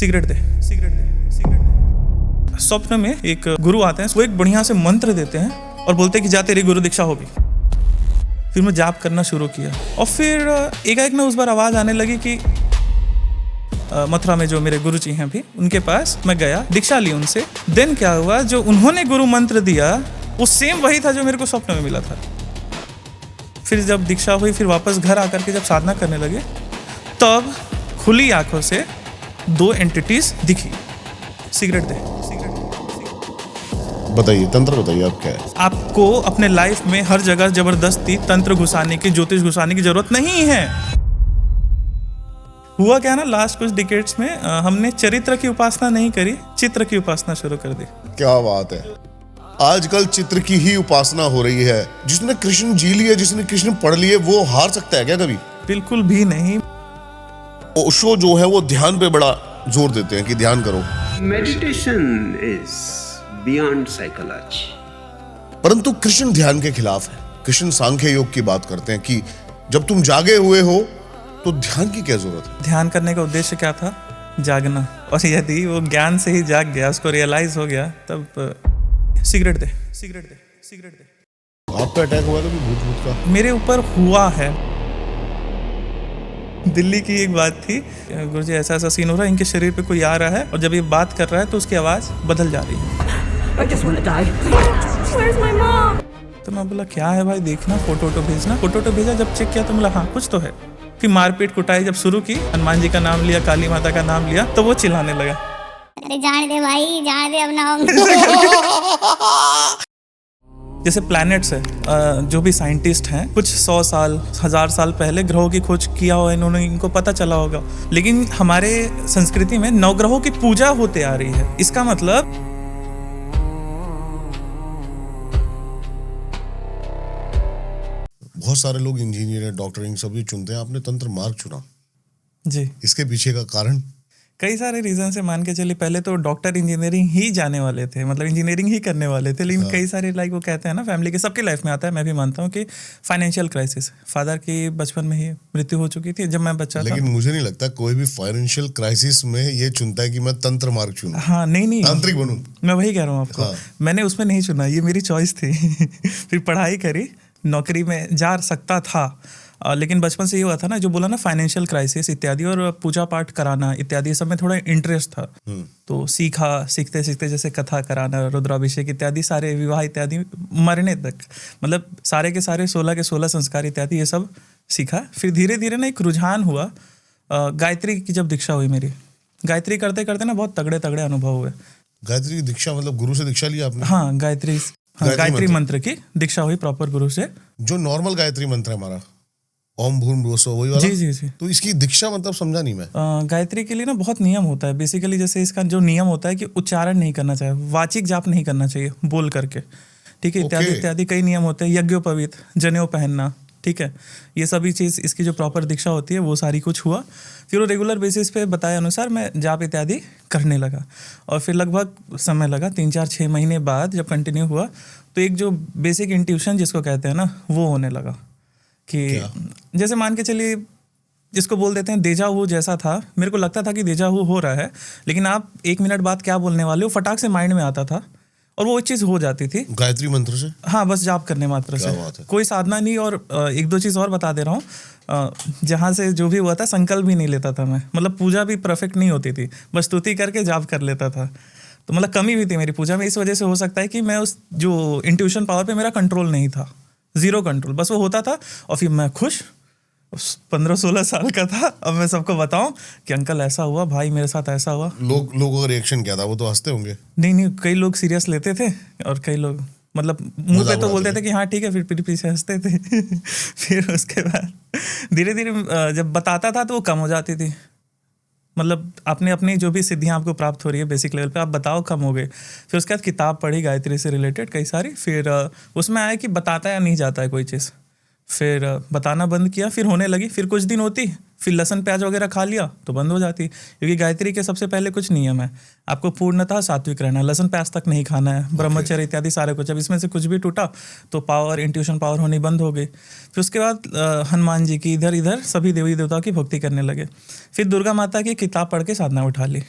Cigarette दे, cigarette दे, cigarette दे। स्वप्न में एक गुरु आते हैं, वो एक बढ़िया से मंत्र देते हैं और बोलते हैं कि जा तेरी गुरु दीक्षा होगी। फिर मैं जाप करना शुरू किया और फिर एकाएक में उस बार आवाज़ आने लगी कि मथुरा में जो मेरे गुरु जी हैं अभी, उनके पास मैं गया, दीक्षा ली उनसे। देन क्या हुआ, जो उन्होंने गुरु मंत्र दिया वो सेम वही था जो मेरे को स्वप्न में मिला था। फिर जब दीक्षा हुई, फिर वापस घर आकर के जब साधना करने लगे, तब खुली आंखों से 2 एंटिटीज दिखी। सिगरेट दे, सिगरेट दे। बताइए, तंत्र बताइए आप क्या है। आपको अपने लाइफ में हर जगह जबरदस्ती तंत्र घुसाने की, ज्योतिष घुसाने की जरूरत नहीं है। हुआ क्या ना, लास्ट कुछ डिकेड्स में हमने चरित्र की उपासना नहीं करी, चित्र की उपासना शुरू कर दी। क्या बात है। आजकल चित्र की ही उपासना हो रही है। जिसने कृष्ण जी लिया, जिसने कृष्ण पढ़ लिए, वो हार सकता है क्या कभी? बिल्कुल भी नहीं। ओशो जो है वो ध्यान पे बड़ा जोर देते हैं कि ध्यान करो। Meditation is beyond psychology. परंतु कृष्ण ध्यान के खिलाफ है। कृष्ण सांख्य योग की बात करते हैं कि जब तुम जागे हुए हो तो ध्यान की क्या जरूरत है। ध्यान करने का उद्देश्य क्या था? जागना। और यदि वो ज्ञान से ही जाग गया, उसको रियलाइज हो गया, तब सिगरेट दे, सिगरेट दे, सिगरेट दे। आप पे अटैक हुआ कभी भूत का? मेरे ऊपर हुआ है। दिल्ली की एक बात थी, गुरुजी ऐसा ऐसा सीन हो रहा है, इनके शरीर पे कोई आ रहा है और जब ये बात कर रहा है तो उसकी आवाज़ बदल जा रही है। I just want to die. Where's my mom? तो मैं बोला क्या है भाई, देखना, फोटो भेजना। फोटो भेजा, जब चेक किया तो बोला हाँ कुछ तो है। फिर मारपीट कुटाई जब शुरू की, हनुमान जी का नाम लिया, काली माता का नाम लिया, तो वो चिल्लाने लगा, अरे जाने दे भाई, जाने दे अपना। जैसे प्लैनेट्स है, जो भी साइंटिस्ट हैं, कुछ 100 साल 1000 साल पहले ग्रहों की खोज किया हुआ, इन्होंने, इनको पता चला होगा। लेकिन हमारे संस्कृति में नवग्रहों की पूजा होते आ रही है। इसका मतलब बहुत सारे लोग इंजीनियर, डॉक्टरिंग सब ये चुनते हैं, आपने तंत्र मार्ग चुना जी, इसके पीछे का कारण? कई सारे रीजन से मान के चलिए। पहले तो डॉक्टर इंजीनियरिंग ही जाने वाले थे, मतलब इंजीनियरिंग ही करने वाले थे। लेकिन कई सारे लाइक वो कहते हैं ना, फैमिली के सबके लाइफ में आता है, मैं भी मानता हूँ कि फाइनेंशियल क्राइसिस। फादर की बचपन में ही मृत्यु हो चुकी थी जब मैं बच्चा था। लेकिन मुझे नहीं लगता कोई भी फाइनेंशियल क्राइसिस में ये चुनता है कि मैं तंत्र मार्ग चुनूं। हाँ, नहीं, तांत्रिक बनूं। मैं वही कह रहा हूँ आपको। हाँ। मैंने उसमें नहीं चुना, ये मेरी चॉइस थी। फिर पढ़ाई करी, नौकरी में जा सकता था, लेकिन बचपन से ये हुआ था ना, जो बोला ना, फाइनेंशियल क्राइसिस इत्यादि, और पूजा पाठ कराना इत्यादि सब में थोड़ा इंटरेस्ट था। तो सीखते सीखते जैसे कथा कराना, रुद्राभिषेक इत्यादि, सारे विवाह इत्यादि, मरने तक, मतलब सारे के सारे 16 के 16 संस्कार इत्यादि ये सब सीखा। फिर धीरे धीरे ना एक रुझान हुआ, गायत्री की जब दीक्षा हुई मेरी, गायत्री करते करते ना बहुत तगड़े तगड़े अनुभव हुए। गायत्री की दीक्षा मतलब गुरु से दीक्षा लिया आपने? हाँ, गायत्री मंत्र की दीक्षा हुई प्रॉपर गुरु से। जो नॉर्मल गायत्री मंत्र है हमारा, ओम भूर्भुवः स्वः, वही वाला? जी। तो इसकी दीक्षा मतलब समझा नहीं मैं। गायत्री के लिए ना बहुत नियम होता है बेसिकली। जैसे इसका जो नियम होता है कि उच्चारण नहीं करना चाहिए, वाचिक जाप नहीं करना चाहिए बोल करके, ठीक है, इत्यादि इत्यादि कई नियम होते हैं। यज्ञोपवीत, जनेऊ पहनना, ठीक है, ये सभी चीज़, इसकी जो प्रॉपर दीक्षा होती है वो सारी कुछ हुआ। फिर वो रेगुलर बेसिस पे बताए अनुसार मैं जाप इत्यादि करने लगा। और फिर लगभग समय लगा 3-4-6 महीने बाद जब कंटिन्यू हुआ, तो एक जो बेसिक इंट्यूशन जिसको कहते हैं ना, वो होने लगा कि जैसे मान के चलिए, जिसको बोल देते हैं देजा हु जैसा था। मेरे को लगता था कि देजा हु हो रहा है, लेकिन आप 1 मिनट बाद क्या बोलने वाले हो फटाक से माइंड में आता था और वो चीज़ हो जाती थी गायत्री मंत्र से। हाँ, बस जाप करने मात्र से, कोई साधना नहीं। और 1-2 चीज़ और बता दे रहा हूँ, जहाँ से जो भी हुआ था संकल्प भी नहीं लेता था मैं, मतलब पूजा भी परफेक्ट नहीं होती थी, बस स्तुति करके जाप कर लेता था। तो मतलब कमी भी थी मेरी पूजा में। इस वजह से हो सकता है कि मैं उस जो इंट्यूशन पावर पे मेरा कंट्रोल नहीं था, 0 कंट्रोल, बस वो होता था। और फिर मैं खुश 15-16 साल का था, अब मैं सबको बताऊं कि अंकल ऐसा हुआ, भाई मेरे साथ ऐसा हुआ। लोगों का रिएक्शन क्या था? वो तो हंसते होंगे। नहीं, कई लोग सीरियस लेते थे और कई लोग मतलब मुंह पे तो बोलते थे कि हाँ ठीक है, फिर पीठ पीछे हंसते थे। फिर उसके बाद धीरे धीरे जब बताता था तो वो कम हो जाती थी। मतलब आपने अपनी जो भी सिद्धियाँ आपको प्राप्त हो रही है बेसिक लेवल पे, आप बताओ, कम हो गए। फिर उसके बाद किताब पढ़ी गायत्री से रिलेटेड कई सारी, फिर उसमें आया कि बताता या नहीं जाता है कोई चीज़, फिर बताना बंद किया, फिर होने लगी। फिर कुछ दिन होती, फिर लहसुन प्याज वगैरह खा लिया तो बंद हो जाती। क्योंकि गायत्री के सबसे पहले कुछ नियम है, आपको पूर्णतः सात्विक रहना है, लहसुन प्याज तक नहीं खाना है, ब्रह्मचर्य इत्यादि सारे कुछ। अब इसमें से कुछ भी टूटा तो पावर, इंट्यूशन पावर होनी बंद हो गई। फिर उसके बाद हनुमान जी की, इधर इधर सभी देवी देवताओं की भक्ति करने लगे। फिर दुर्गा माता की किताब पढ़ के साधना उठा ली।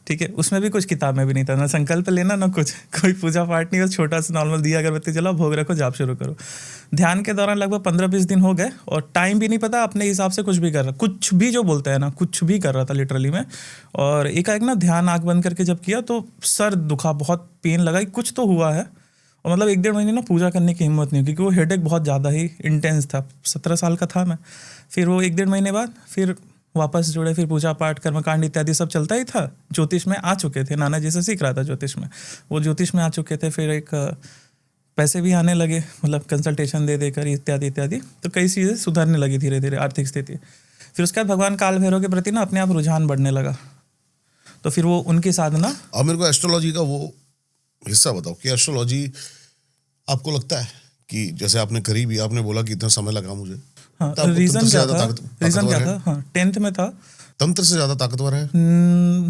ठीक है, उसमें भी कुछ किताब में भी नहीं था, ना संकल्प लेना ना कुछ, कोई पूजा पाठ नहीं, बस छोटा सा नॉर्मल दिया अगरबत्ती जलाओ, भोग रखो, जाप शुरू करो। ध्यान के दौरान लगभग 15-20 दिन हो गए और टाइम भी नहीं पता, अपने हिसाब से कुछ भी कर रहा, कुछ भी जो बोलते हैं ना, कुछ भी कर रहा था लिटरली में। और एकाएक ना ध्यान आँख बंद करके जब किया तो सर दुखा, बहुत पेन लगा, कुछ तो हुआ है। और मतलब 1-1.5 महीने ना पूजा करने की हिम्मत नहीं हुई, क्योंकि वो हेडेक बहुत ज़्यादा ही इंटेंस था। 17 साल का था मैं। फिर वो 1-1.5 महीने बाद फिर वापस जुड़े, फिर पूजा पाठ कर्मकांड इत्यादि सब चलता ही था। ज्योतिष में आ चुके थे, नाना जी से सीख रहा था ज्योतिष में, वो ज्योतिष में आ चुके थे। फिर एक पैसे भी आने लगे, मतलब कंसल्टेशन दे देकर इत्यादि इत्यादि, तो कई चीज़ें सुधरने लगी धीरे धीरे आर्थिक स्थिति। फिर उसके बाद भगवान काल भैरव के प्रति ना अपने आप रुझान बढ़ने लगा, तो फिर वो उनकी साधना। अब मेरे को एस्ट्रोलॉजी का वो हिस्सा बताओ कि एस्ट्रोलॉजी आपको लगता है कि जैसे आपने करी भी, आपने बोला कि इतना समय लगा मुझे, हाँ, तो आपको रीजन तंत्र से क्या ज्यादा था? रीजन क्या था? हाँ, 10th में था। तंत्र से ज्यादा ताकतवर है?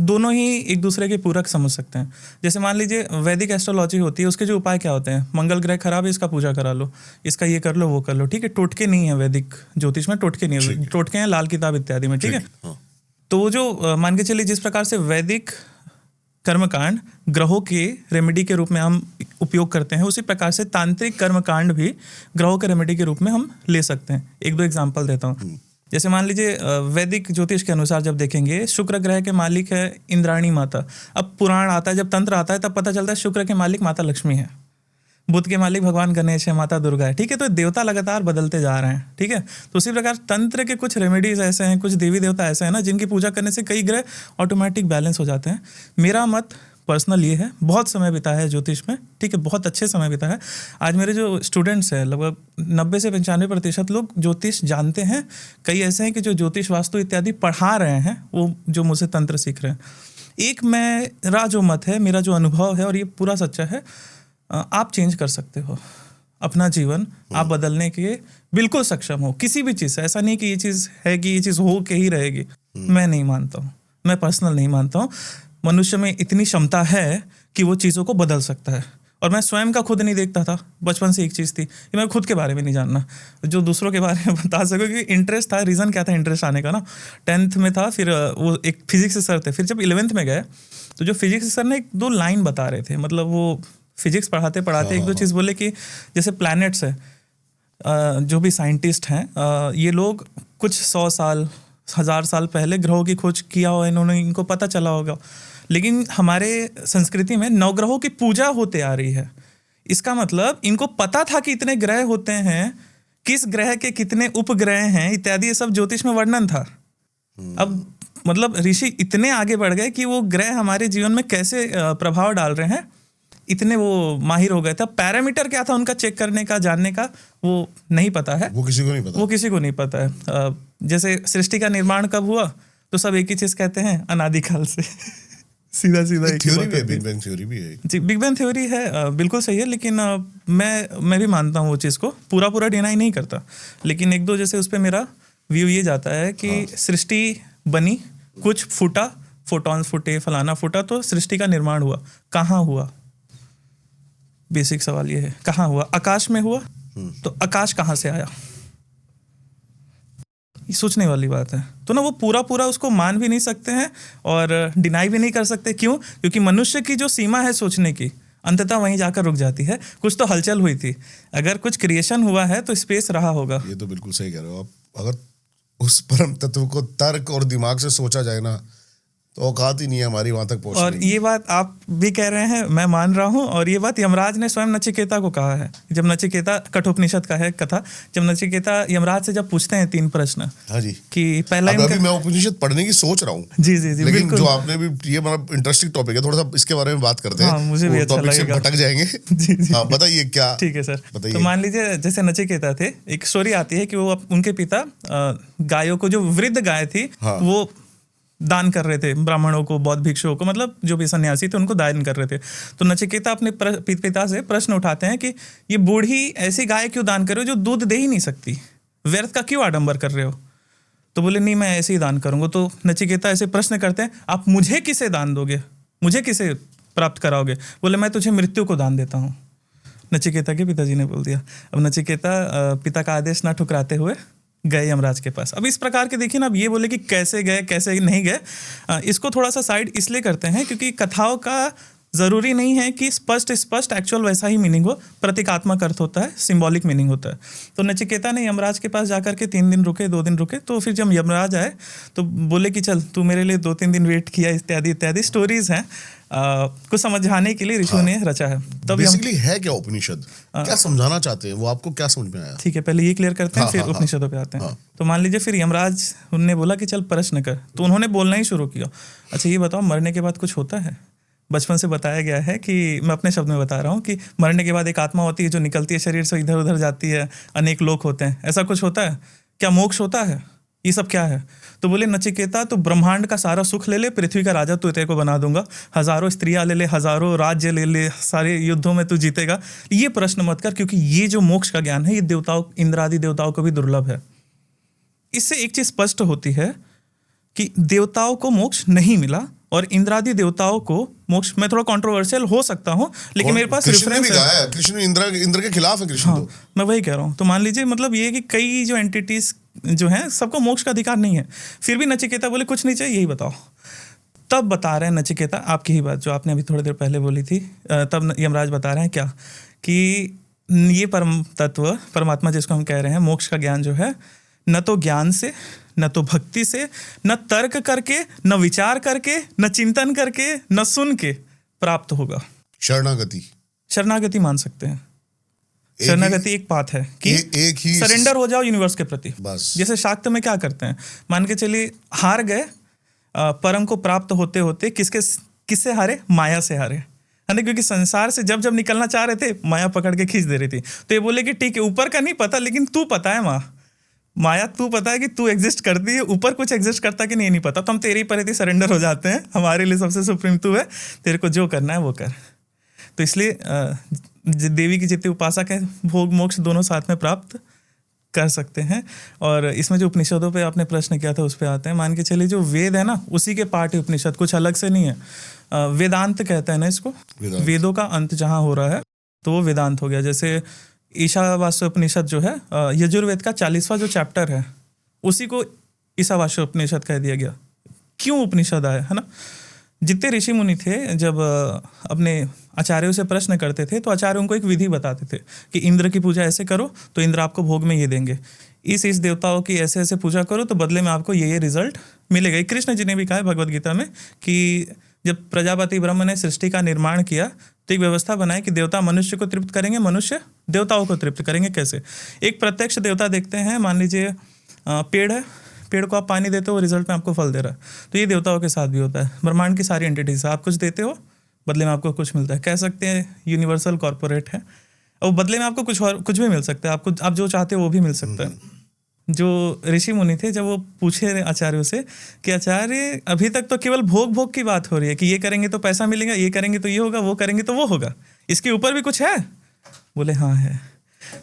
दोनों ही एक दूसरे के पूरक समझ सकते हैं। जैसे मान लीजिए वैदिक एस्ट्रोलॉजी होती है, उसके जो उपाय क्या होते हैं? मंगल ग्रह खराब है, इसका पूजा करा लो, इसका ये कर लो, वो कर लो, ठीक है। टोटके नहीं है वैदिक ज्योतिष में, टोटके नहीं है, टोटके हैं लाल किताब इत्यादि में, ठीक है। हाँ। तो वो जो मान के चलिए जिस प्रकार से वैदिक कर्मकांड ग्रहों के रेमेडी के रूप में हम उपयोग करते हैं, उसी प्रकार से तांत्रिक कर्मकांड भी ग्रहों के रेमेडी के रूप में हम ले सकते हैं। 1-2 एग्जांपल देता हूँ। जैसे मान लीजिए वैदिक ज्योतिष के अनुसार जब देखेंगे, शुक्र ग्रह के मालिक है इंद्राणी माता। अब पुराण आता है, जब तंत्र आता है तब पता चलता है शुक्र के मालिक माता लक्ष्मी है, बुध के मालिक भगवान गणेश है, माता दुर्गा है, ठीक है। तो देवता लगातार बदलते जा रहे हैं, ठीक है। तो उसी प्रकार तंत्र के कुछ रेमेडीज ऐसे हैं, कुछ देवी देवता ऐसे हैं ना, जिनकी पूजा करने से कई ग्रह ऑटोमेटिक बैलेंस हो जाते हैं। मेरा मत पर्सनल ये है, बहुत समय बिताया है ज्योतिष में, ठीक है, बहुत अच्छे समय बिता है। आज मेरे जो स्टूडेंट्स हैं लगभग 90 से 95% लोग ज्योतिष जानते हैं। कई ऐसे हैं कि जो ज्योतिष वास्तु इत्यादि पढ़ा रहे हैं, वो जो मुझसे तंत्र सीख रहे हैं। एक मेरा जो मत है, मेरा जो अनुभव है, और ये पूरा सच्चा है, आप चेंज कर सकते हो अपना जीवन, आप बदलने के बिल्कुल सक्षम हो किसी भी चीज़ से। ऐसा नहीं कि ये चीज़ है कि ये चीज़ हो के ही रहेगी, मैं नहीं मानता हूँ, मैं पर्सनल नहीं मानता हूँ। मनुष्य में इतनी क्षमता है कि वो चीज़ों को बदल सकता है। और मैं स्वयं का खुद नहीं देखता था, बचपन से एक चीज़ थी कि मैं खुद के बारे में नहीं जानना, जो दूसरों के बारे में बता सको, क्योंकि इंटरेस्ट था। रीज़न क्या था इंटरेस्ट आने का ना? 10th में था, फिर वो एक फिजिक्स सर थे। फिर जब 11th में गए तो जो फिजिक्स सर ने 1-2 लाइन बता रहे थे, मतलब वो फिजिक्स पढ़ाते पढ़ाते 1-2 चीज़ बोले कि जैसे प्लैनेट्स है, जो भी साइंटिस्ट हैं, ये लोग कुछ 100 साल 1000 साल पहले ग्रहों की खोज किया हो इन्होंने, इनको पता चला होगा। लेकिन हमारे संस्कृति में नवग्रहों की पूजा होते आ रही है। इसका मतलब इनको पता था कि इतने ग्रह होते हैं, किस ग्रह के कितने उपग्रह हैं इत्यादि, ये सब ज्योतिष में वर्णन था। अब मतलब ऋषि इतने आगे बढ़ गए कि वो ग्रह हमारे जीवन में कैसे प्रभाव डाल रहे हैं, इतने वो माहिर हो गए थे। पैरामीटर क्या था उनका चेक करने का, जानने का, वो नहीं पता है, वो किसी को नहीं पता, वो किसी को नहीं पता है। जैसे सृष्टि का निर्माण कब हुआ, तो सब एक ही चीज़ कहते हैं, अनादिकाल से। सीधा सीधा एक थ्योरी भी है, बिग बैंग थ्योरी भी है जी, बिग बैंग थ्योरी है, बिल्कुल सही है। लेकिन मैं भी मानता हूँ वो चीज़ को, पूरा डिनाई नहीं करता। लेकिन 1-2 जैसे उस पर मेरा व्यू ये जाता है कि सृष्टि बनी, कुछ फूटा, फोटॉन्स फूटे, फलाना फूटा, तो सृष्टि का निर्माण हुआ। कहाँ हुआ? बेसिक सवाल ये है, कहाँ हुआ? आकाश में हुआ, तो आकाश कहाँ से आया? ये सोचने वाली बात है। तो ना वो पूरा उसको मान भी नहीं सकते हैं और डिनाई भी नहीं कर सकते। क्यों? क्योंकि मनुष्य की जो सीमा है सोचने की, अंततः वहीं जाकर रुक जाती है। कुछ तो हलचल हुई थी, अगर कुछ क्रिएशन हुआ है तो स्पेस रहा होगा। ये तो बिल्कुल सही कह रहे हो आप। अगर उस परम तत्व को तर्क और दिमाग से सोचा जाए ना, तो औकात ही नहीं है हमारी वहां तक पहुंचने और की। ये बात आप भी कह रहे हैं, मैं मान रहा हूँ। और ये बात यमराज ने स्वयं नचिकेता को कहा है। जब नचिकेता, कठोपनिषद का है कथा, जब नचिकेता यमराज से जब पूछते हैं 3 प्रश्न, हाँ जी, कि पहला अभी मैं उपनिषद पढ़ने की सोच रहा हूँ। जी, लेकिन बिल्कुल। जो आपने भी, ये मतलब इंटरेस्टिंग टॉपिक है, थोड़ा सा इसके बारे में बात करते हैं। हाँ, मुझे भी अच्छा टॉपिक से लगेगा। भटक जाएंगे। जी। हाँ, बताइए क्या? ठीक है सर। बताइए। तो मान लीजिए जैसे नचिकेता थे, एक स्टोरी आती है कि वो उनके पिता गायों को, जो वृद्ध गाय थी, हाँ। वो दान कर रहे थे ब्राह्मणों को, बौद्ध भिक्षुओं को, मतलब जो भी सन्यासी थे उनको दान कर रहे थे। तो नचिकेता अपने पिता से प्रश्न उठाते हैं कि ये बूढ़ी ऐसी गाय क्यों दान कर रहे हो जो दूध दे ही नहीं सकती, व्यर्थ का क्यों आडंबर कर रहे हो? तो बोले नहीं, मैं ऐसे ही दान करूंगा। तो नचिकेता ऐसे प्रश्न करते हैं, आप मुझे किसे दान दोगे, मुझे किसे प्राप्त कराओगे? बोले मैं तुझे मृत्यु को दान देता हूँ। नचिकेता के पिताजी ने बोल दिया। अब नचिकेता पिता का आदेश ना ठुकराते हुए गए यमराज के पास। अब इस प्रकार के देखिए ना, अब ये बोले कि कैसे गए कैसे नहीं गए, इसको थोड़ा सा साइड इसलिए करते हैं क्योंकि कथाओं का ज़रूरी नहीं है कि स्पष्ट एक्चुअल वैसा ही मीनिंग हो, प्रतीकात्मक अर्थ होता है, सिंबॉलिक मीनिंग होता है। तो नचिकेता ने यमराज के पास जाकर के 3 दिन रुके, 2 दिन रुके, तो फिर जब यमराज आए तो बोले कि चल तू मेरे लिए 2-3 दिन वेट किया, इत्यादि इत्यादि स्टोरीज हैं कुछ समझाने के लिए ऋषियों ने रचा है। तब बेसिकली है क्या उपनिषद, क्या समझाना चाहते हैं वो, आपको क्या समझ में आया? ठीक है, पहले ये क्लियर करते हैं, फिर उपनिषदों पे आते हैं। तो मान लीजिए फिर यमराज उन्होंने बोला कि चल प्रश्न कर, तो उन्होंने बोलना ही शुरू किया। अच्छा ये बताओ, मरने के बाद कुछ होता है? बचपन से बताया गया है कि, मैं अपने शब्द में बता रहा हूँ, कि मरने के बाद एक आत्मा होती है जो निकलती है शरीर से, इधर उधर जाती है, अनेक लोक होते हैं, ऐसा कुछ होता है क्या? मोक्ष होता है? ये सब क्या है? तो बोले नचिकेता तो ब्रह्मांड का सारा सुख ले ले, पृथ्वी का राजा तू तेरे को बना दूंगा, हजारों स्त्रियां ले ले, हजारों राज्य ले ले, सारे युद्धों में तू जीतेगा, ये प्रश्न मत कर, क्योंकि ये जो मोक्ष का ज्ञान है ये देवताओं, इंद्र आदि देवताओं को भी दुर्लभ है। इससे एक चीज स्पष्ट होती है कि देवताओं को मोक्ष नहीं मिला और इंद्रादि देवताओं को मोक्ष। मैं थोड़ा कंट्रोवर्शियल हो सकता हूँ, लेकिन मेरे पास रेफरेंस है। कृष्ण इंद्र के खिलाफ है कृष्ण। हाँ, मैं वही कह रहा हूँ। तो मान लीजिए मतलब ये कि कई जो एंटिटीज जो हैं सबको मोक्ष का अधिकार नहीं है, फिर भी नचिकेता बोले कुछ नहीं चाहिए, यही बताओ। तब बता रहे हैं नचिकेता आपकी ही बात जो आपने अभी थोड़ी देर पहले बोली थी, तब यमराज बता रहे हैं क्या, कि ये परम तत्व परमात्मा जिसको हम कह रहे हैं, मोक्ष का ज्ञान जो है, न तो ज्ञान से, न तो भक्ति से, न तर्क करके, न विचार करके, न चिंतन करके, न सुन के प्राप्त होगा। शरणागति मान सकते हैं। शरणागति एक पाथ है कि एक ही सरेंडर हो जाओ यूनिवर्स के प्रति। बस जैसे शाक्त में क्या करते हैं, मान के चलिए हार गए, परम को प्राप्त होते होते किससे हारे? माया से हारे, है ना, क्योंकि संसार से जब निकलना चाह रहे थे माया पकड़ के खींच दे रही थी। तो ये बोले कि ठीक है, ऊपर का नहीं पता, लेकिन तू पता है माया तू पता है कि तू एग्जिस्ट करती है, ऊपर कुछ एग्जिस्ट करता कि नहीं पता, तो हम तेरे ही प्रति सरेंडर हो जाते हैं, हमारे लिए सबसे सुप्रीम तू है, तेरे को जो करना है वो कर। तो इसलिए देवी की जितनी उपासक है, भोग मोक्ष दोनों साथ में प्राप्त कर सकते हैं। और इसमें जो उपनिषदों पे आपने प्रश्न किया था उस पे आते हैं। मान के चलिए जो वेद है ना, उसी के पार्ट है उपनिषद, कुछ अलग से नहीं है। वेदांत कहते हैं ना इसको, वेदों का अंत जहाँ हो रहा है तो वो वेदांत हो गया। जैसे ईशावास्योपनिषद जो है, यजुर्वेद का 40वां जो चैप्टर है, उसी को ईशावास्योपनिषद कह दिया गया। क्यों उपनिषद आया, है ना? जितने ऋषि मुनि थे जब अपने आचार्यों से प्रश्न करते थे तो आचार्य उनको एक विधि बताते थे कि इंद्र की पूजा ऐसे करो तो इंद्र आपको भोग में ये देंगे, इस देवताओं की ऐसे ऐसे पूजा करो तो बदले में आपको ये रिजल्ट मिलेगा। कृष्ण जी ने भी कहा है भगवद गीता में कि जब प्रजापति ब्रह्म ने सृष्टि का निर्माण किया तो एक व्यवस्था बनाई कि देवता मनुष्य को तृप्त करेंगे, मनुष्य देवताओं को तृप्त करेंगे। कैसे? एक प्रत्यक्ष देवता देखते हैं, मान लीजिए पेड़ है, पेड़ को आप पानी देते हो, रिजल्ट में आपको फल दे रहा है, तो ये देवताओं के साथ भी होता है। ब्रह्मांड की सारी एंटिटीज, आप कुछ देते हो, बदले में आपको कुछ मिलता है। कह सकते हैं यूनिवर्सल कॉर्पोरेट है, और बदले में आपको कुछ भी मिल सकता है, आपको आप जो चाहते हो वो भी मिल सकता है। जो ऋषि मुनि थे जब वो पूछे आचार्यों से कि आचार्य अभी तक तो केवल भोग की बात हो रही है कि ये करेंगे तो पैसा मिलेगा, ये करेंगे तो ये होगा, वो करेंगे तो वो होगा, इसके ऊपर भी कुछ है? बोले हाँ है।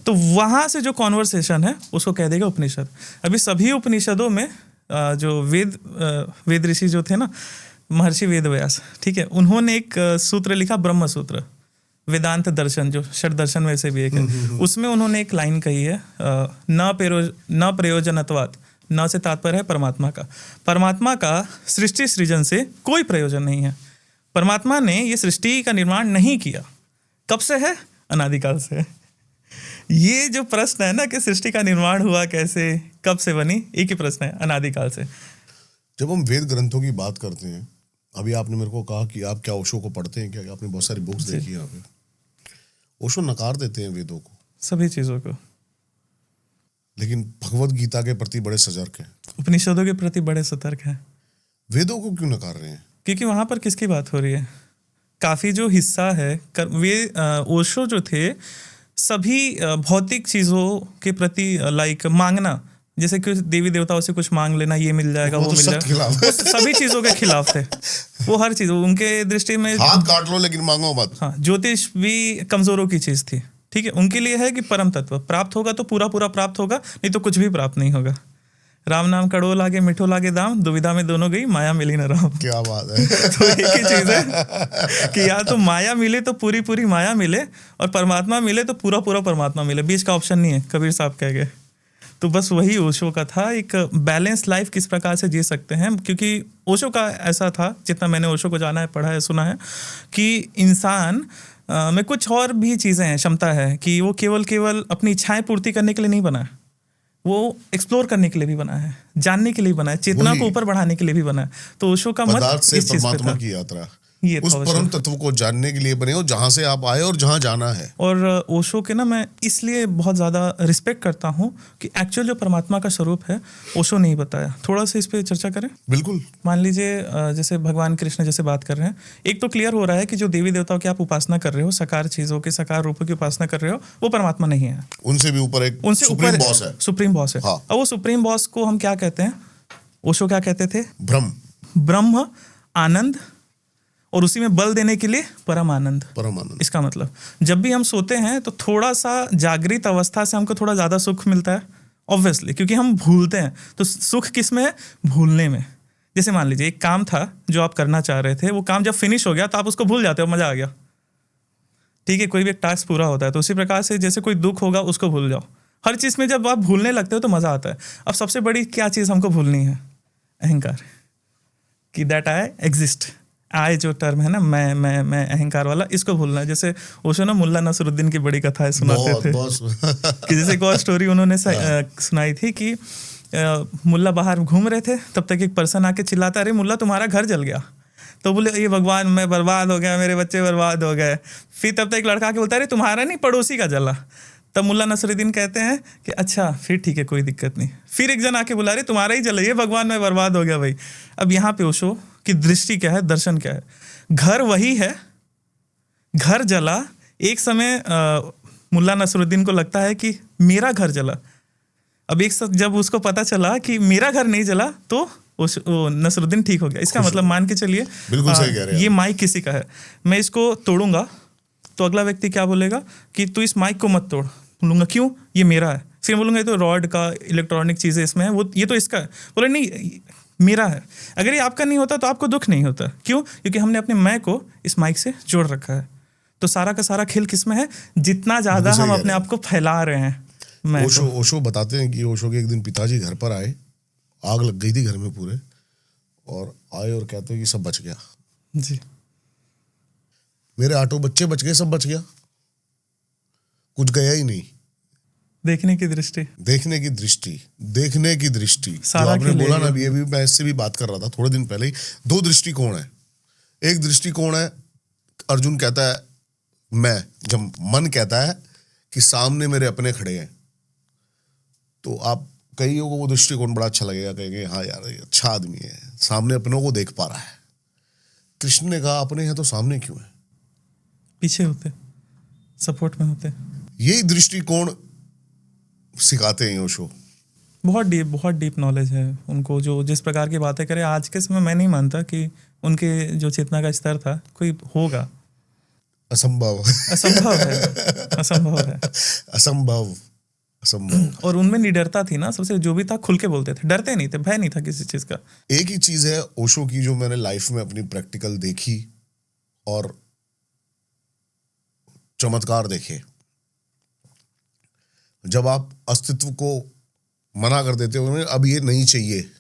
तो वहाँ से जो कॉन्वर्सेशन है उसको कह देगा उपनिषद। अभी सभी उपनिषदों में जो वेद ऋषि जो थे ना, महर्षि वेदव्यास, ठीक है, उन्होंने एक सूत्र लिखा, ब्रह्म सूत्र, वेदांत दर्शन जो षड दर्शन में से भी एक है, उसमें उन्होंने एक लाइन कही है, न प्रयोजनत्वात्, न से तात्पर्य है परमात्मा का सृष्टि सृजन से कोई प्रयोजन नहीं है। परमात्मा ने ये सृष्टि का निर्माण नहीं किया। कब से है? अनादिकाल से है। ये जो प्रश्न है ना कि सृष्टि का निर्माण हुआ कैसे, कब से बनी, एक ही प्रश्न है, अनादिकाल से। जब हम वेद ग्रंथों की बात करते हैं, अभी आपने मेरे को कहा कि आप क्या ओशो को पढ़ते हैं, क्या आपने बहुत सारी बुक्स देखी यहाँ पे, ओशो नकार देते हैं वेदों को, सभी चीजों को, लेकिन भगवत गीता के प्रति बड़े सजग हैं, उपनिषदों के प्रति बड़े सतर्क हैं। वेदों को क्यों नकार रहे हैं? क्योंकि वहां पर किसकी बात हो रही है? काफी जो हिस्सा है वे ओशो जो थे सभी भौतिक चीजों के प्रति लाइक मांगना, जैसे कि देवी देवताओं से कुछ मांग लेना, ये मिल जाएगा, वो मिल जाएगा, वो सभी चीजों के खिलाफ थे। वो हर चीज उनके दृष्टि में, हाथ काट लो लेकिन मांगो मत। हाँ, ज्योतिष भी कमजोरों की चीज थी, ठीक है। उनके लिए है कि परम तत्व प्राप्त होगा तो पूरा प्राप्त होगा, नहीं तो कुछ भी प्राप्त नहीं होगा। राम नाम कड़ो लागे मिठो लागे दाम, दुविधा में दोनों गई माया मिली न राम। क्या बात है। तो एक ही चीज है कि या तो माया मिले तो पूरी माया मिले, और परमात्मा मिले तो पूरा परमात्मा मिले, बीच का ऑप्शन नहीं है, कबीर साहब कह गए। तो बस वही ओशो का था, एक बैलेंस लाइफ किस प्रकार से जी सकते हैं। क्योंकि ओशो का ऐसा था, जितना मैंने ओशो को जाना है, पढ़ा है, सुना है, कि इंसान में कुछ और भी चीज़ें हैं, क्षमता है कि वो केवल अपनी इच्छाएं पूर्ति करने के लिए नहीं बना है, वो एक्सप्लोर करने के लिए भी बना है, जानने के लिए बना है, चेतना को ऊपर बढ़ाने के लिए भी बना है। तो ओशो का मत पदार्थ से इस चीज़ पे परमात्मा था। की यात्रा, ये उस था ओशो। परम तत्व को जानने के लिए बने हो जहां से आप आए और जहां जाना है। और ओशो के ना मैं इसलिए बहुत ज़्यादा रिस्पेक्ट करता हूँ कि एक्चुअल जो परमात्मा का स्वरूप है ओशो नहीं बताया। थोड़ा सा इस पे चर्चा करें। बिल्कुल। मान लीजिए जैसे भगवान कृष्ण जैसे बात कर रहे हैं, एक तो क्लियर हो रहा है कि जो देवी देवताओं की आप उपासना कर रहे हो, साकार चीज़ों के, साकार रूपों की उपासना कर रहे हो, वो परमात्मा नहीं है। उनसे भी ऊपर एक उनसे सुप्रीम ऊपर बॉस है। सुप्रीम बॉस है। हाँ। और वो सुप्रीम बॉस को हम क्या कहते हैं? ओशो क्या कहते थे? ब्रह्म, आनंद, और उसी में बल देने के लिए परम आनंद। इसका मतलब जब भी हम सोते हैं तो थोड़ा सा जागृत अवस्था से हमको थोड़ा ज़्यादा सुख मिलता है, ऑब्वियसली, क्योंकि हम भूलते हैं। तो सुख किस में है? भूलने में। जैसे मान लीजिए एक काम था जो आप करना चाह रहे थे, वो काम जब फिनिश हो गया तो आप उसको भूल जाते हो, मज़ा आ गया, ठीक है। कोई भी एक टास्क पूरा होता है, तो उसी प्रकार से जैसे कोई दुख होगा उसको भूल जाओ। हर चीज़ में जब आप भूलने लगते हो तो मज़ा आता है। अब सबसे बड़ी क्या चीज़ हमको भूलनी है? अहंकार, कि दैट आई एग्जिस्ट। आय जो टर्म है ना, मैं अहंकार वाला, इसको भूलना है। जैसे ओशो ना मुल्ला नसरुद्दीन की बड़ी कथाएं सुनाते थे कि जैसे एक और स्टोरी उन्होंने सुनाई थी कि मुल्ला बाहर घूम रहे थे, तब तक एक पर्सन आके चिल्लाता, अरे मुल्ला तुम्हारा घर जल गया। तो बोले ये भगवान मैं बर्बाद हो गया, मेरे बच्चे बर्बाद हो गए। फिर तब तक एक लड़का आके बोलता है अरे तुम्हारा नहीं पड़ोसी का जला। तब मुल्ला नसरुद्दीन कहते हैं कि अच्छा फिर ठीक है, कोई दिक्कत नहीं। फिर एक जन आके बुला रहे तुम्हारा ही जला, ये भगवान मैं बर्बाद हो गया भाई। अब यहाँ पे ओशो की दृष्टि क्या है, दर्शन क्या है? घर वही है, घर जला। एक समय मुल्ला नसरुद्दीन को लगता है कि मेरा घर जला। अब एक जब उसको पता चला कि मेरा घर नहीं जला तो नसरुद्दीन ठीक हो गया। इसका मतलब मान के चलिए बिल्कुल सही कह रहे हैं। ये माइक किसी का है, मैं इसको तोड़ूंगा तो अगला व्यक्ति क्या बोलेगा कि तू इस माइक को मत तोड़। बोलूंगा क्यों? ये मेरा है। फिर बोलूंगा ये तो रॉड का इलेक्ट्रॉनिक चीज़ें इसमें है, वो ये तो इसका है। बोले नहीं मेरा है। अगर ये आपका नहीं होता तो आपको दुख नहीं होता। क्यों? क्योंकि हमने अपने मैं को इस माइक से जोड़ रखा है। तो सारा का सारा खेल किस में है? जितना ज़्यादा हम अपने आप को फैला रहे हैं। ओशो बताते हैं कि ओशो के एक दिन पिताजी घर पर आए, आग लग गई थी घर में पूरे, और आए और कहते हैं कि सब बच गया जी, मेरे 8 बच्चे बच गए, सब बच गया, कुछ गया ही नहीं। देखने की दृष्टि जो आपने बोला ना, अभी मैं इससे भी बात कर रहा था थोड़े दिन पहले ही। 2 दृष्टिकोण है। एक दृष्टिकोण है, अर्जुन कहता है मैं, जब मन कहता है कि सामने मेरे अपने खड़े हैं, तो आप कईयों को वो दृष्टिकोण बड़ा अच्छा लगेगा, कहेंगे हाँ यार ये अच्छा आदमी है, सामने अपनों को देख पा रहा है। कृष्ण ने कहा अपने हैं तो सामने क्यों है, पीछे होते, सपोर्ट में होते। यही दृष्टिकोण सिखाते हैं ओशो। बहुत डीप नॉलेज है उनको। जो जिस प्रकार की बातें करें आज के समय, मैं नहीं मानता कि उनके जो चेतना का स्तर था कोई होगा। असंभव और उनमें निडरता थी ना, सबसे जो भी था खुल के बोलते थे, डरते नहीं थे, भय नहीं था किसी चीज का। एक ही चीज है ओशो की जो मैंने लाइफ में अपनी प्रैक्टिकल देखी और चमत्कार देखे। जब आप अस्तित्व को मना कर देते हो, अब ये नहीं चाहिए,